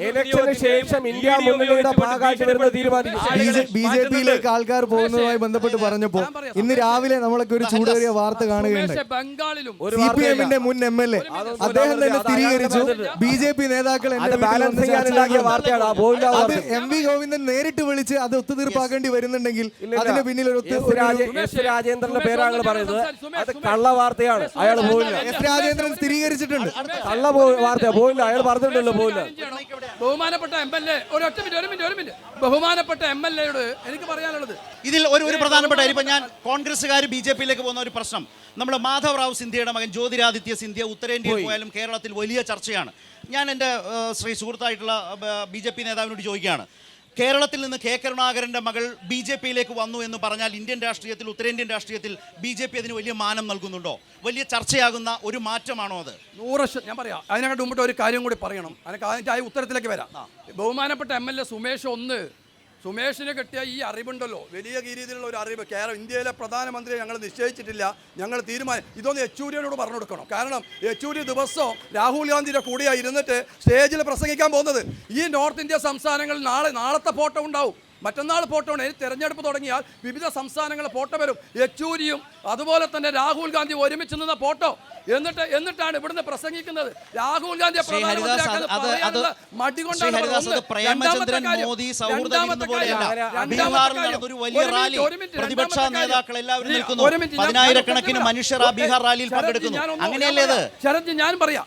ഇലക്ഷന് ശേഷം ഇന്ത്യ മുന്നണിയുടെ ഭാഗമായിട്ട് വരുന്ന തീരുമാനിക്കും. BJPയിലേക്ക് ആൾക്കാർ പോകുന്നതുമായി ബന്ധപ്പെട്ട് പറഞ്ഞപ്പോൾ ഇന്ന് രാവിലെ നമ്മളൊക്കെ ഒരു ചൂടേറിയ വാർത്ത കാണുകയുണ്ടായി. CPM-ന്റെ മുൻ MLA അദ്ദേഹം തന്നെ സ്ഥിരീകരിച്ചു, BJP നേതാക്കൾ MV ഗോവിന്ദൻ നേരിട്ട് വിളിച്ച് അത് ഒത്തുതീർപ്പാക്കേണ്ടി വരുന്നുണ്ടെങ്കിൽ അതിന് പിന്നിൽ രാജേന്ദ്രന്റെ പേരാണ് പറയുന്നത്. അത് കള്ള വാർത്തയാണ്. അയാൾ പോയില്ല. രാജേന്ദ്രൻ സ്ഥിരീകരിച്ചിട്ടുണ്ട്. കള്ള വാർത്ത പോയില്ല, അയാൾ പറഞ്ഞിട്ടുണ്ടല്ലോ പോയില്ല. ബഹുമാനപ്പെട്ട MLA ഒരു മിനിറ്റ് ബഹുമാനപ്പെട്ട MLA-യോട് എനിക്ക് പറയാനുള്ളത് ഇതിൽ ഒരു പ്രധാനപ്പെട്ട ഇപ്പം ഞാൻ കോൺഗ്രസ്സുകാർ BJPയിലേക്ക് പോകുന്ന ഒരു പ്രശ്നം, നമ്മൾ മാധവ് റാവു സിന്ധ്യയുടെ മകൻ ജ്യോതിരാദിത്യ സിന്ധ്യ ഉത്തരേന്ത്യയിൽ പോയാലും കേരളത്തിൽ വലിയ ചർച്ചയാണ്. ഞാൻ എൻ്റെ സുഹൃത്തായിട്ടുള്ള BJP നേതാവിനോട് ചോദിക്കുകയാണ്, കേരളത്തിൽ നിന്ന് K കരുണാകരൻ്റെ മകൾ BJPയിലേക്ക് വന്നു എന്ന് പറഞ്ഞാൽ ഇന്ത്യൻ രാഷ്ട്രീയത്തിൽ, ഉത്തരേന്ത്യൻ രാഷ്ട്രീയത്തിൽ BJP അതിന് വലിയ മാനം നൽകുന്നുണ്ടോ? വലിയ ചർച്ചയാകുന്ന ഒരു മാറ്റമാണോ അത്? 100% ഞാൻ പറയാം. അതിനകത്ത് മുമ്പിട്ട് ഒരു കാര്യം കൂടി പറയണം. അതിൻ്റെ ആ ഉത്തരത്തിലേക്ക് വരാം. ബഹുമാനപ്പെട്ട MLA സുമേഷിന് കിട്ടിയ ഈ അറിവുണ്ടല്ലോ, വലിയ രീതിയിലുള്ള ഒരു അറിവ്. ഇന്ത്യയിലെ പ്രധാനമന്ത്രിയെ ഞങ്ങൾ നിശ്ചയിച്ചിട്ടില്ല, ഞങ്ങൾ ഇതൊന്ന് യെച്ചൂരിയോട് പറഞ്ഞു കൊടുക്കണം. കാരണം യെച്ചൂരി ദിവസവും രാഹുൽ ഗാന്ധിയുടെ കൂടെയാണ് ഇരുന്നിട്ട് സ്റ്റേജിൽ പ്രസംഗിക്കാൻ പോകുന്നത്. ഈ നോർത്ത് ഇന്ത്യ സംസ്ഥാനങ്ങളിൽ നാളത്തെ ഫോട്ടോ ഉണ്ടാവും. മറ്റന്നാൾ ഫോട്ടോ ഉണ്ട്. തെരഞ്ഞെടുപ്പ് തുടങ്ങിയാൽ വിവിധ സംസ്ഥാനങ്ങളിൽ ഫോട്ടോ വരും. യെച്ചൂരിയും അതുപോലെ തന്നെ രാഹുൽ ഗാന്ധി ഒരുമിച്ച് നിന്ന ഫോട്ടോ. എന്നിട്ടാണ് ഇവിടുന്ന് പ്രസംഗിക്കുന്നത്. രാഹുൽ ഗാന്ധിയെ മടി കൊണ്ടാണ്. പതിനായിരക്കണക്കിന് മനുഷ്യർ ആ ബീഹാർ റാലിയിൽ പങ്കെടുക്കുന്നു. അങ്ങനെയല്ലേ ഇത്? ശരത്, ഞാൻ പറയാം,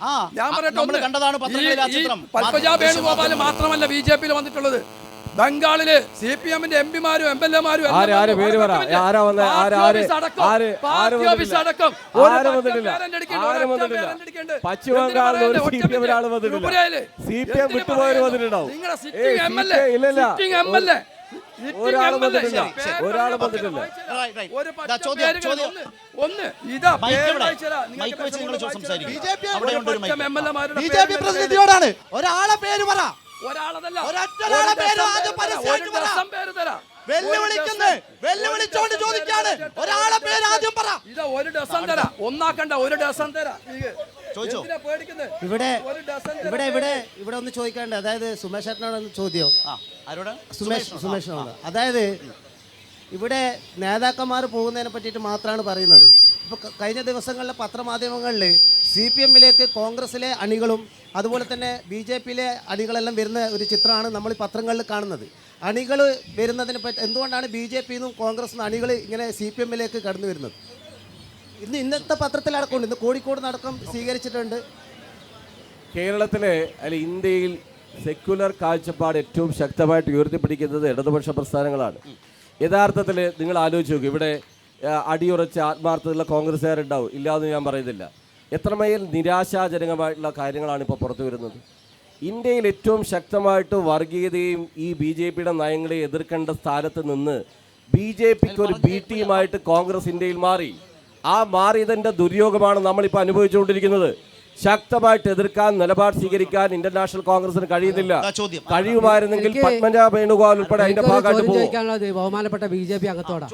പത്മജ വേണുഗോപാൽ മാത്രമല്ല BJP-യിൽ വന്നിട്ടുള്ളത്. ബംഗാളില് CPM-ന്റെ MP-മാരും MLA-മാരും പ്രതിനിധിയോടാണ് ഒരാളെ പേര് പറ. വെല്ലുവിളിച്ചോണ്ട് ചോദിക്കാണ്. ഒരാളെ പേര് ആദ്യം പറ. ഇത് ഒരു ഡസൻ തരാം. ഒന്നാക്കണ്ട, ഒരു ഡസൻ തരാം. ഇവിടെ ഒന്ന് ചോദിക്കാണ്ട്. അതായത് സുമേഷ് ചേട്ടനോട് ചോദ്യം. സുമേഷിനോട്. അതായത് ഇവിടെ നേതാക്കന്മാർ പോകുന്നതിനെ പറ്റിയിട്ട് മാത്രമാണ് പറയുന്നത്. ഇപ്പോൾ കഴിഞ്ഞ ദിവസങ്ങളിലെ പത്രമാധ്യമങ്ങളിൽ CPM-ലേക്ക് കോൺഗ്രസിലെ അണികളും അതുപോലെ തന്നെ BJP-യിലെ അണികളെല്ലാം വരുന്ന ഒരു ചിത്രമാണ് നമ്മൾ ഈ പത്രങ്ങളിൽ കാണുന്നത്. അണികൾ വരുന്നതിനെ പറ്റി എന്തുകൊണ്ടാണ് BJP-ന്നും കോൺഗ്രസ് അണികൾ ഇങ്ങനെ CPM-ലേക്ക് കടന്നു വരുന്നത്? ഇന്നത്തെ പത്രത്തിലടക്കമുണ്ട്. ഇന്ന് കോഴിക്കോട് നടക്കം സ്വീകരിച്ചിട്ടുണ്ട്. കേരളത്തിലെ ഇന്ത്യയിൽ സെക്യുലർ കാഴ്ചപ്പാട് ഏറ്റവും ശക്തമായിട്ട് ഉയർത്തിപ്പിടിക്കുന്നത് ഇടതുപക്ഷ പ്രസ്ഥാനങ്ങളാണ്. യഥാർത്ഥത്തിൽ നിങ്ങൾ ആലോചിച്ച് നോക്കും, ഇവിടെ അടിയുറച്ച ആത്മാർത്ഥതയുള്ള കോൺഗ്രസ്സുകാരുണ്ടാവും, ഇല്ലാന്ന് ഞാൻ പറയുന്നില്ല. എത്രമേൽ നിരാശാജനകമായിട്ടുള്ള കാര്യങ്ങളാണ് ഇപ്പോൾ പുറത്തു വരുന്നത്. ഇന്ത്യയിൽ ഏറ്റവും ശക്തമായിട്ട് വർഗീയതയും ഈ BJP-യുടെ നയങ്ങളെ എതിർക്കേണ്ട സ്ഥാനത്ത് നിന്ന് BJP-ക്ക് ഒരു B ടീമായിട്ട് കോൺഗ്രസ് ഇന്ത്യയിൽ മാറി. ആ മാറിയതിൻ്റെ ദുര്യോഗമാണ് നമ്മളിപ്പോൾ അനുഭവിച്ചുകൊണ്ടിരിക്കുന്നത്. ശക്തമായിട്ട് എതിർക്കാൻ, നിലപാട് സ്വീകരിക്കാൻ ഇന്റർനാഷണൽ കോൺഗ്രസിന് കഴിയുന്നില്ല. കഴിയുമായിരുന്നെങ്കിൽ പത്മജ വേണുഗോപാൽ ഉൾപ്പെടെ അതിന്റെ ഭാഗമായിട്ട് പോകും. ബഹുമാനപ്പെട്ട BJP അംഗത്തോടെ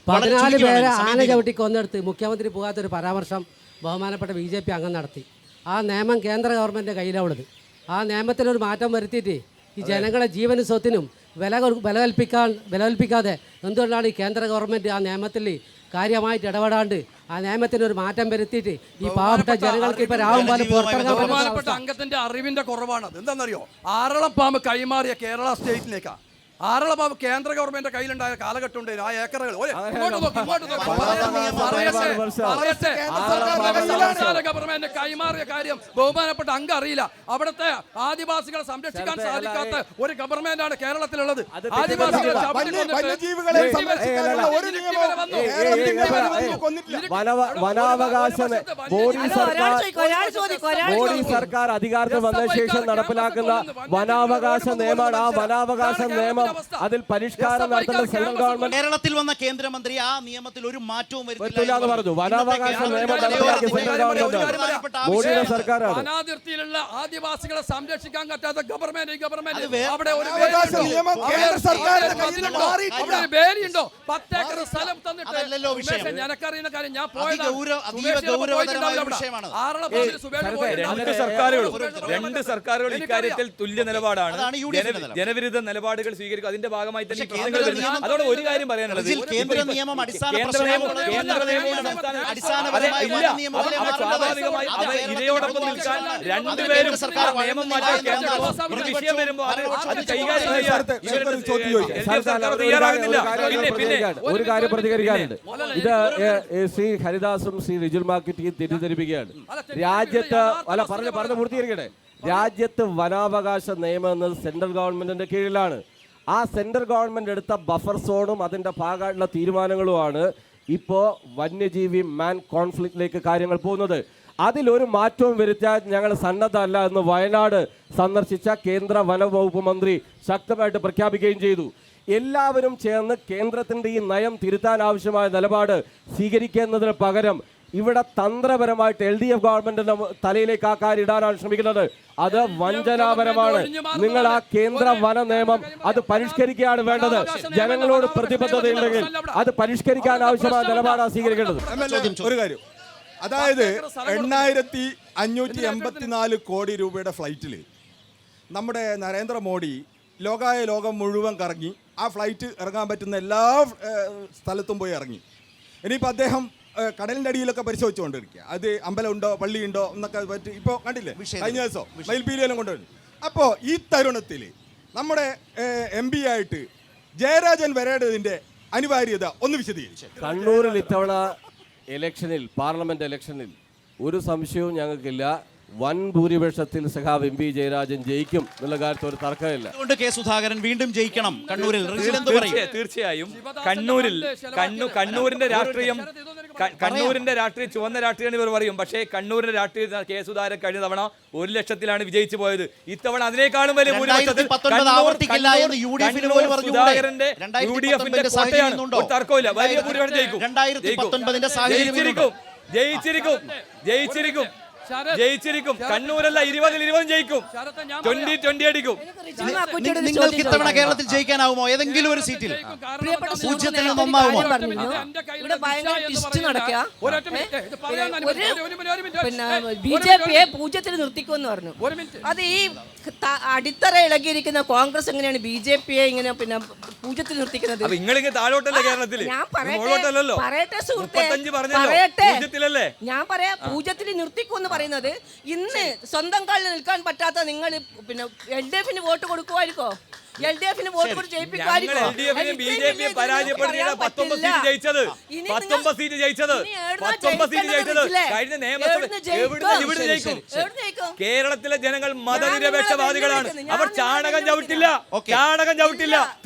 14 പേരെ ആന ചവിട്ടി കൊന്നെടുത്ത് മുഖ്യമന്ത്രി പോകാത്തൊരു പരാമർശം ബഹുമാനപ്പെട്ട BJP അംഗം നടത്തി. ആ നിയമം കേന്ദ്ര ഗവൺമെൻറ്റിൻ്റെ കയ്യിലുള്ളത്. ആ നിയമത്തിനൊരു മാറ്റം വരുത്തിയിട്ട് ഈ ജനങ്ങളെ ജീവനും സ്വത്തിനും വിലകൽപ്പിക്കാതെ എന്തുകൊണ്ടാണ് ഈ കേന്ദ്ര ഗവൺമെൻറ് ആ നിയമത്തിൽ കാര്യമായിട്ട് ഇടപെടാണ്ട് ആ നിയമത്തിനൊരു മാറ്റം വരുത്തിയിട്ട് ഈ പാവപ്പെട്ട ജനങ്ങൾക്ക് ഇപ്പൊ രാവും പോലെ ബഹുമാനപ്പെട്ട അംഗത്തിന്റെ അറിവിന്റെ കുറവാണ്. എന്താണെന്നറിയോ? ആറളപ്പാമ്പ് കൈമാറിയ കേരള സ്റ്റേറ്റിലേക്കാ. ആറളപ്പാമ്പ് കേന്ദ്ര ഗവൺമെന്റ് കയ്യിലുണ്ടായ കാലഘട്ടം ഉണ്ട്. ആ ഏക്കറുകൾ ഗവൺമെന്റ് കൈമാറിയ കാര്യം ബഹുമാനപ്പെട്ട അംഗം അറിയില്ല. അവിടുത്തെ ആദിവാസികളെ സംരക്ഷിക്കാൻ സാധിക്കാത്ത ഒരു ഗവൺമെന്റാണ് കേരളത്തിലുള്ളത്. ആദിവാസികളെ മോഡി സർക്കാർ അധികാരത്തിൽ വന്ന ശേഷം നടപ്പിലാക്കുന്ന വനാവകാശ നിയമമാണ്. ആ വനാവകാശ നിയമം അതിൽ പരിഷ്കാരം നടത്തുന്ന സെൻട്രൽ ഗവൺമെന്റ്. കേരളത്തിൽ വന്ന കേന്ദ്രമന്ത്രി ആ നിയമത്തിൽ ഒരു മാറ്റവും വരുത്തില്ല എന്ന് പറഞ്ഞു. വനാവകാശ നിയമം നടപ്പിലാക്കിയ സെൻട്രൽ ഗവൺമെന്റ് മോഡിയുടെ സർക്കാരാണ്. വനാതിർത്തിയിലുള്ള ആദിവാസികളെ സംരക്ഷിക്കാൻ പറ്റാത്ത ഗവൺമെന്റ് അവിടെ ഒരു വേലിയുണ്ടോ? 10 ഏക്കർ സ്ഥലം തന്നിട്ട് ഞനക്കറിയുന്ന കാര്യം ഞാൻ പോയത്. രണ്ട് സർക്കാരുകൾ ഇക്കാര്യത്തിൽ തുല്യ നിലപാടാണ്. ജനവിരുദ്ധ നിലപാടുകൾ സ്വീകരിക്കും. അതിന്റെ ഭാഗമായി തന്നെ അതോടെ ഒരു കാര്യം പറയാനുള്ളത്, സ്വാഭാവികമായി ഇതയോടൊപ്പം നിൽക്കാൻ രണ്ടുപേരും നിയമം മാറ്റാൻ വിഷയം വരുമ്പോൾ അത് കൈകാര്യം തയ്യാറാകുന്നില്ല. ഒരു കാര്യം പ്രതികരിക്കാനുണ്ട്. ഇത് ശ്രീ ഹരിദാസും ശ്രീ റിജുൽ മാർക്കറ്റിയും തെറ്റിദ്ധരിപ്പിക്കുകയാണ്. രാജ്യത്ത് പറഞ്ഞു പൂർത്തീകരിക്കട്ടെ. രാജ്യത്ത് വനാവകാശ നിയമം എന്നത് സെൻട്രൽ ഗവൺമെന്റിന്റെ കീഴിലാണ്. ആ സെൻട്രൽ ഗവൺമെന്റ് എടുത്ത ബഫർ സോണും അതിൻ്റെ ഭാഗമായിട്ടുള്ള തീരുമാനങ്ങളുമാണ് ഇപ്പോൾ വന്യജീവി മാൻ കോൺഫ്ലിക്റ്റിലേക്ക് കാര്യങ്ങൾ പോകുന്നത്. അതിലൊരു മാറ്റവും വരുത്താൻ ഞങ്ങൾ സന്നദ്ധമല്ല എന്ന് വയനാട് സന്ദർശിച്ച കേന്ദ്ര വനവകുപ്പ് മന്ത്രി ശക്തമായിട്ട് പ്രഖ്യാപിക്കുകയും ചെയ്തു. എല്ലാവരും ചേർന്ന് കേന്ദ്രത്തിൻ്റെ ഈ നയം തിരുത്താൻ ആവശ്യമായ നിലപാട് സ്വീകരിക്കുന്നതിന് പകരം ഇവിടെ തന്ത്രപരമായിട്ട് LDF ഗവൺമെന്റിന്റെ തലയിലേക്ക് ആ കാര്യം ഇടാനാണ് ശ്രമിക്കുന്നത്. അത് വഞ്ചനാപരമാണ്. നിങ്ങൾ ആ കേന്ദ്ര വന നിയമം അത് പരിഷ്കരിക്കുകയാണ് വേണ്ടത്. ജനങ്ങളോട് പ്രതിബദ്ധതയുണ്ടെങ്കിൽ അത് പരിഷ്കരിക്കാൻ ആവശ്യമായ നിലപാടാണ് സ്വീകരിക്കേണ്ടത്. ഒരു കാര്യം, അതായത് 8584 കോടി രൂപയുടെ ഫ്ലൈറ്റിൽ നമ്മുടെ നരേന്ദ്രമോദി ലോകം മുഴുവൻ കറങ്ങി ആ ഫ്ലൈറ്റ് ഇറങ്ങാൻ പറ്റുന്ന എല്ലാ സ്ഥലത്തും പോയി ഇറങ്ങി. ഇനിയിപ്പോൾ അദ്ദേഹം കടലിൻ്റെ അടിയിലൊക്കെ പരിശോധിച്ചുകൊണ്ടിരിക്കുക. അത് അമ്പലമുണ്ടോ പള്ളിയുണ്ടോ എന്നൊക്കെ പറ്റി ഇപ്പോൾ കണ്ടില്ലേ, കഴിഞ്ഞ ദിവസം മയിൽപീലിയെല്ലാം കൊണ്ടുവരുന്നു. അപ്പോൾ ഈ തരുണത്തിൽ നമ്മുടെ MP ആയിട്ട് ജയരാജൻ വരേണ്ടതിൻ്റെ അനിവാര്യത ഒന്ന് വിശദീകരിച്ചു. കണ്ണൂരിൽ ഇത്തവണ ഇലക്ഷനിൽ, പാർലമെന്റ് ഇലക്ഷനിൽ ഒരു സംശയവും ഞങ്ങൾക്കില്ല. വൻ ഭൂരിപക്ഷത്തിൽ സഖാവ് MP ജയരാജൻ ജയിക്കും എന്നുള്ള കാര്യത്തിൽ ഒരു തർക്കമില്ല. അതുകൊണ്ട് കെ സുധാകരൻ വീണ്ടും ജയിക്കണം കണ്ണൂരിൽ. തീർച്ചയായും കണ്ണൂരിന്റെ രാഷ്ട്രീയം ചുവന്ന രാഷ്ട്രീയം ഇവർ പറയും. പക്ഷേ കണ്ണൂരിന്റെ രാഷ്ട്രീയ കെ സുധാകരൻ കഴിഞ്ഞ തവണ 1 ലക്ഷത്തിലാണ് വിജയിച്ചു പോയത്. ഇത്തവണ അതിനേക്കാളും വലിയ ഭൂരിപക്ഷത്തിൽ സുധാകരന്റെ UDF-ന്റെ കോട്ടയാണ്. ഒരു തർക്കമില്ല, വലിയ ഭൂരിപക്ഷം ജയിക്കും. ജയിച്ചിരിക്കും. കണ്ണൂരല്ല 20-20 ജയിക്കും. 20-20 അടിക്കും. നിങ്ങൾക്ക് ഇത്തവണ കേരളത്തിൽ ജയിക്കാനാവുമോ? ഏതെങ്കിലും ഒരു സീറ്റിൽ 0-ൽ നിന്നൊന്നാവുമോ? BJP-യെ 0-ൽ നിർത്തിക്കുമെന്ന് പറഞ്ഞു. അത് ഈ അടിത്തറ ഇളകിയിരിക്കുന്ന കോൺഗ്രസ് എങ്ങനെയാണ് BJP-യെ ഇങ്ങനെ 0-ൽ നിർത്തിക്കുന്നത്? താഴോട്ടല്ലേ കേരളത്തിൽ? പറയട്ടെ സുഹൃത്തേ, ഞാൻ പറയാം 0-ൽ നിർത്തിക്കുമെന്ന് പറയുന്നത്. ഇന്ന് സ്വന്തം കാലിൽ നിൽക്കാൻ പറ്റാത്ത നിങ്ങൾ LDF-ന് വോട്ട് കൊടുക്കുമായിരിക്കോ? LDF-ന് വോട്ട് കൊടുത്ത് ജയിപ്പിക്കുമായിരിക്കോ? കേരളത്തിലെ ജനങ്ങൾ മതനിരപേക്ഷവാദികളാണ്. അവർ ചാണകം ചവിട്ടില്ല.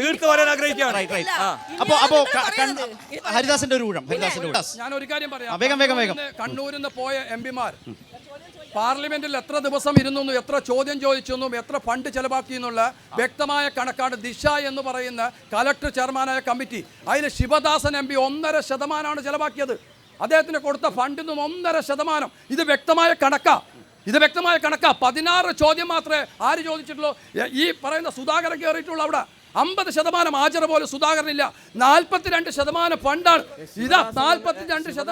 തീർത്തു പറയാൻ ആഗ്രഹിക്കുകയാണ്. ഹരിദാസിന്റെ ഒരു ഊഴം. ഞാൻ ഒരു കാര്യം പറയാം. വേഗം. കണ്ണൂരിൽ നിന്ന് പോയ MP-മാർ പാർലമെന്റിൽ എത്ര ദിവസം ഇരുന്നു, എത്ര ചോദ്യം ചോദിച്ചു, എത്ര ഫണ്ട് ചെലവാക്കി എന്നുള്ള വ്യക്തമായ കണക്കാണ് ദിശ എന്ന് പറയുന്ന കലക്ടർ ചെയർമാനായ കമ്മിറ്റി. അതിന് ശിവദാസൻ MP 1.5% ചെലവാക്കിയത്. അദ്ദേഹത്തിന് കൊടുത്ത ഫണ്ടിൽ നിന്നും 1.5%. ഇത് വ്യക്തമായ കണക്കാ. 16 ചോദ്യം മാത്രമേ ആര് ചോദിച്ചിട്ടുള്ളൂ? ഈ പറയുന്ന സുധാകരൻ കയറിയിട്ടുള്ളൂ. അവിടെ 50% ഹാജർ പോലും സുധാകരനില്ല. 42% ഫണ്ടാണ്. ഇതാ 42%.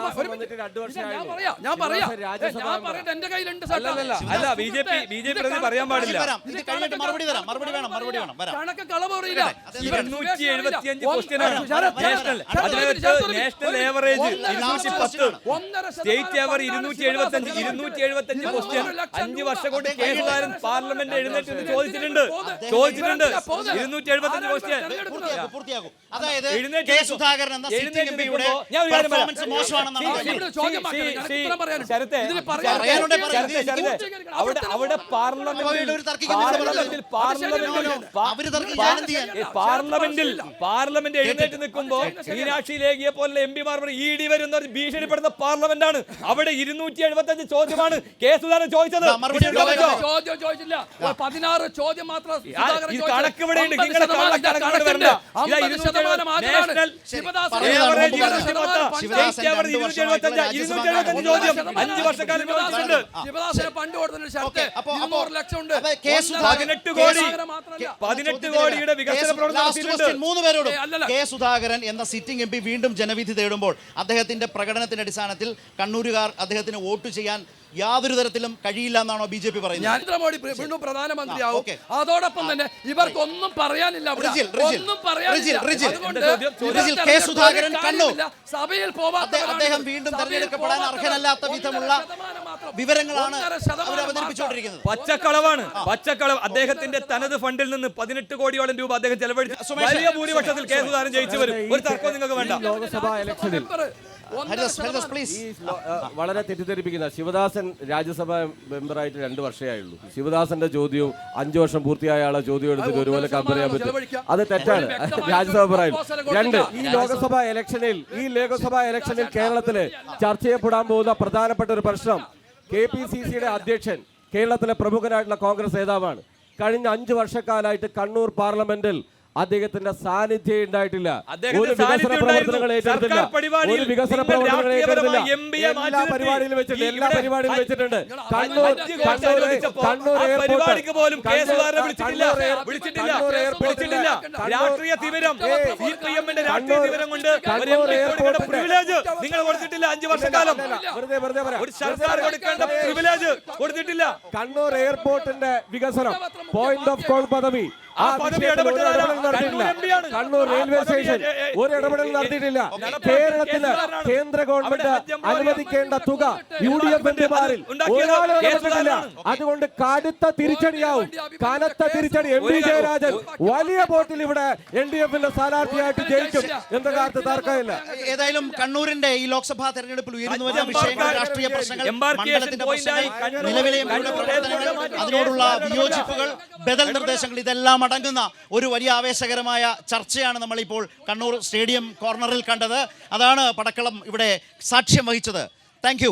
ഞാൻ പറയാം എന്റെ കയ്യിലുണ്ട്. പറയാൻ പാടില്ല. കണക്ക് കളവ് പറയില്ല. 275 ഏവറേജ് 210, സ്റ്റേറ്റ് ഏവർ 275 ക്വസ്റ്റ്യൻ. 5 വർഷം കൊണ്ട് കെ സുധാകരൻ പാർലമെന്റ് എഴുന്നേറ്റ് ചോദിച്ചിട്ടുണ്ട്. 275 പൂർത്തിയാകും. അതായത് കെ സുധാകരൻ എന്ന സിറ്റിംഗ് എംപിയുടെ പെർഫോമൻസ് മോശമാണെന്നാണ് അവിടെ പാർലമെന്റ് എഴുന്നേറ്റ് നിൽക്കുമ്പോൾ മീനാക്ഷി ലേഖിയെ പോലെ MP-മാർ ED വരുന്ന ഭീഷണിപ്പെടുന്ന പാർലമെന്റാണ്. അവിടെ 275 ചോദ്യമാണ് കെ സുധാകരൻ ചോദിച്ചത്. ചോദിച്ചില്ല. 16 ചോദ്യം മാത്രം കണക്ക് ഇവിടെ ഉണ്ട്. കെ സുധാകരൻ എന്ന സിറ്റിംഗ് MP വീണ്ടും ജനവിധി തേടുമ്പോൾ അദ്ദേഹത്തിന്റെ പ്രകടനത്തിന്റെ അടിസ്ഥാനത്തിൽ കണ്ണൂരുകാർ അദ്ദേഹത്തിന് വോട്ട് ചെയ്യാൻ യാതൊരു തരത്തിലും കഴിയില്ല എന്നാണോ BJP പറയുന്നത്? നരേന്ദ്രമോദി വീണ്ടും പ്രധാനമന്ത്രിയാവും. അതോടൊപ്പം തന്നെ ഇവർക്കൊന്നും പറയാനില്ല. സഭയിൽ അദ്ദേഹം വീണ്ടും തെരഞ്ഞെടുക്കപ്പെടാൻ അർഹനല്ലാത്ത വിധമുള്ള വിവരങ്ങളാണ് അവതരിപ്പിച്ചുകൊണ്ടിരിക്കുന്നത്. പച്ചക്കളവ്. അദ്ദേഹത്തിന്റെ തനത് ഫണ്ടിൽ നിന്ന് 18 കോടിയോളം രൂപ അദ്ദേഹം ചെലവഴിച്ചു. വലിയ ഭൂരിപക്ഷത്തിൽ കെ സുധാകരൻ ജയിച്ചു വരും. ഒരു തർക്കവും നിങ്ങൾക്ക് വേണ്ട. ലോക്സഭാ ഇലക്ഷനിൽ വളരെ തെറ്റിദ്ധരിപ്പിക്കുന്ന ശിവദാസൻ രാജ്യസഭാ മെമ്പറായിട്ട് 2 വർഷമായുള്ളൂ. ശിവദാസന്റെ ചോദ്യവും 5 വർഷം പൂർത്തിയായ ആളെ ചോദ്യം എടുത്തിട്ട് ഒരുപോലെ കമ്പയർ ചെയ്യാൻ പറ്റും. അത് തെറ്റാണ്. രാജ്യസഭ മെമ്പറായിരുന്നു. 2 ഈ ലോക്സഭാ ഇലക്ഷനിൽ കേരളത്തില് ചർച്ച ചെയ്യപ്പെടാൻ പോകുന്ന പ്രധാനപ്പെട്ട ഒരു പ്രശ്നം KPCCയുടെ അധ്യക്ഷൻ കേരളത്തിലെ പ്രമുഖനായിട്ടുള്ള കോൺഗ്രസ് നേതാവാണ്. കഴിഞ്ഞ 5 വർഷക്കാലമായിട്ട് കണ്ണൂർ പാർലമെന്റിൽ അദ്ദേഹത്തിന്റെ സാന്നിധ്യം ഉണ്ടായിട്ടില്ല. ഒരു വികസന പ്രവർത്തനങ്ങൾ ഏറ്റെടുത്തില്ല. എല്ലാ പരിപാടിയിലും വെച്ചിട്ടുണ്ട്. കണ്ണൂർ എയർപോർട്ടിന്റെ വികസനം, പോയിന്റ് ഓഫ് കോൾ പദവി ആ വിഷയത്തിൽ ഒരു ഇടപെടൽ നടത്തിയിട്ടില്ല. കണ്ണൂർ റെയിൽവേ സ്റ്റേഷൻ ഒരു ഇടപെടൽ നടത്തിയിട്ടില്ല. കേരളത്തില് കേന്ദ്ര ഗവൺമെന്റ് അനുവദിക്കേണ്ട തുക UDF എംപിമാരിൽ ഒരാളും ഇടപെട്ടിട്ടില്ല. അതുകൊണ്ട് കടുത്ത തിരിച്ചടിയാവും, കനത്ത തിരിച്ചടി. MP ജയരാജൻ വലിയ വോട്ടിൽ ഇവിടെ NDF-ന്റെ സ്ഥാനാർത്ഥിയായിട്ട് ജയിക്കും എന്ന കാര്യത്തിൽ തർക്കമില്ല. ഏതായാലും കണ്ണൂരിന്റെ ഈ ലോക്സഭാ തെരഞ്ഞെടുപ്പിൽ ഉയർന്നു വരുന്ന വിഷയങ്ങൾ, രാഷ്ട്രീയ പ്രശ്നങ്ങൾ, മണ്ഡലത്തിന്റെ പ്രശ്നങ്ങൾ, നിലവിലെ പ്രവർത്തനങ്ങൾ, അതിനോടുള്ള വിയോജിപ്പുകൾ, ബദൽ നിർദ്ദേശങ്ങൾ, ഇതെല്ലാം അടങ്ങുന്ന ഒരു വലിയ ആവേശകരമായ ചർച്ചയാണ് നമ്മളിപ്പോൾ കണ്ണൂർ സ്റ്റേഡിയം കോർണറിൽ കണ്ടത്. അതാണ് പടക്കളം ഇവിടെ സാക്ഷ്യം വഹിച്ചത്. താങ്ക്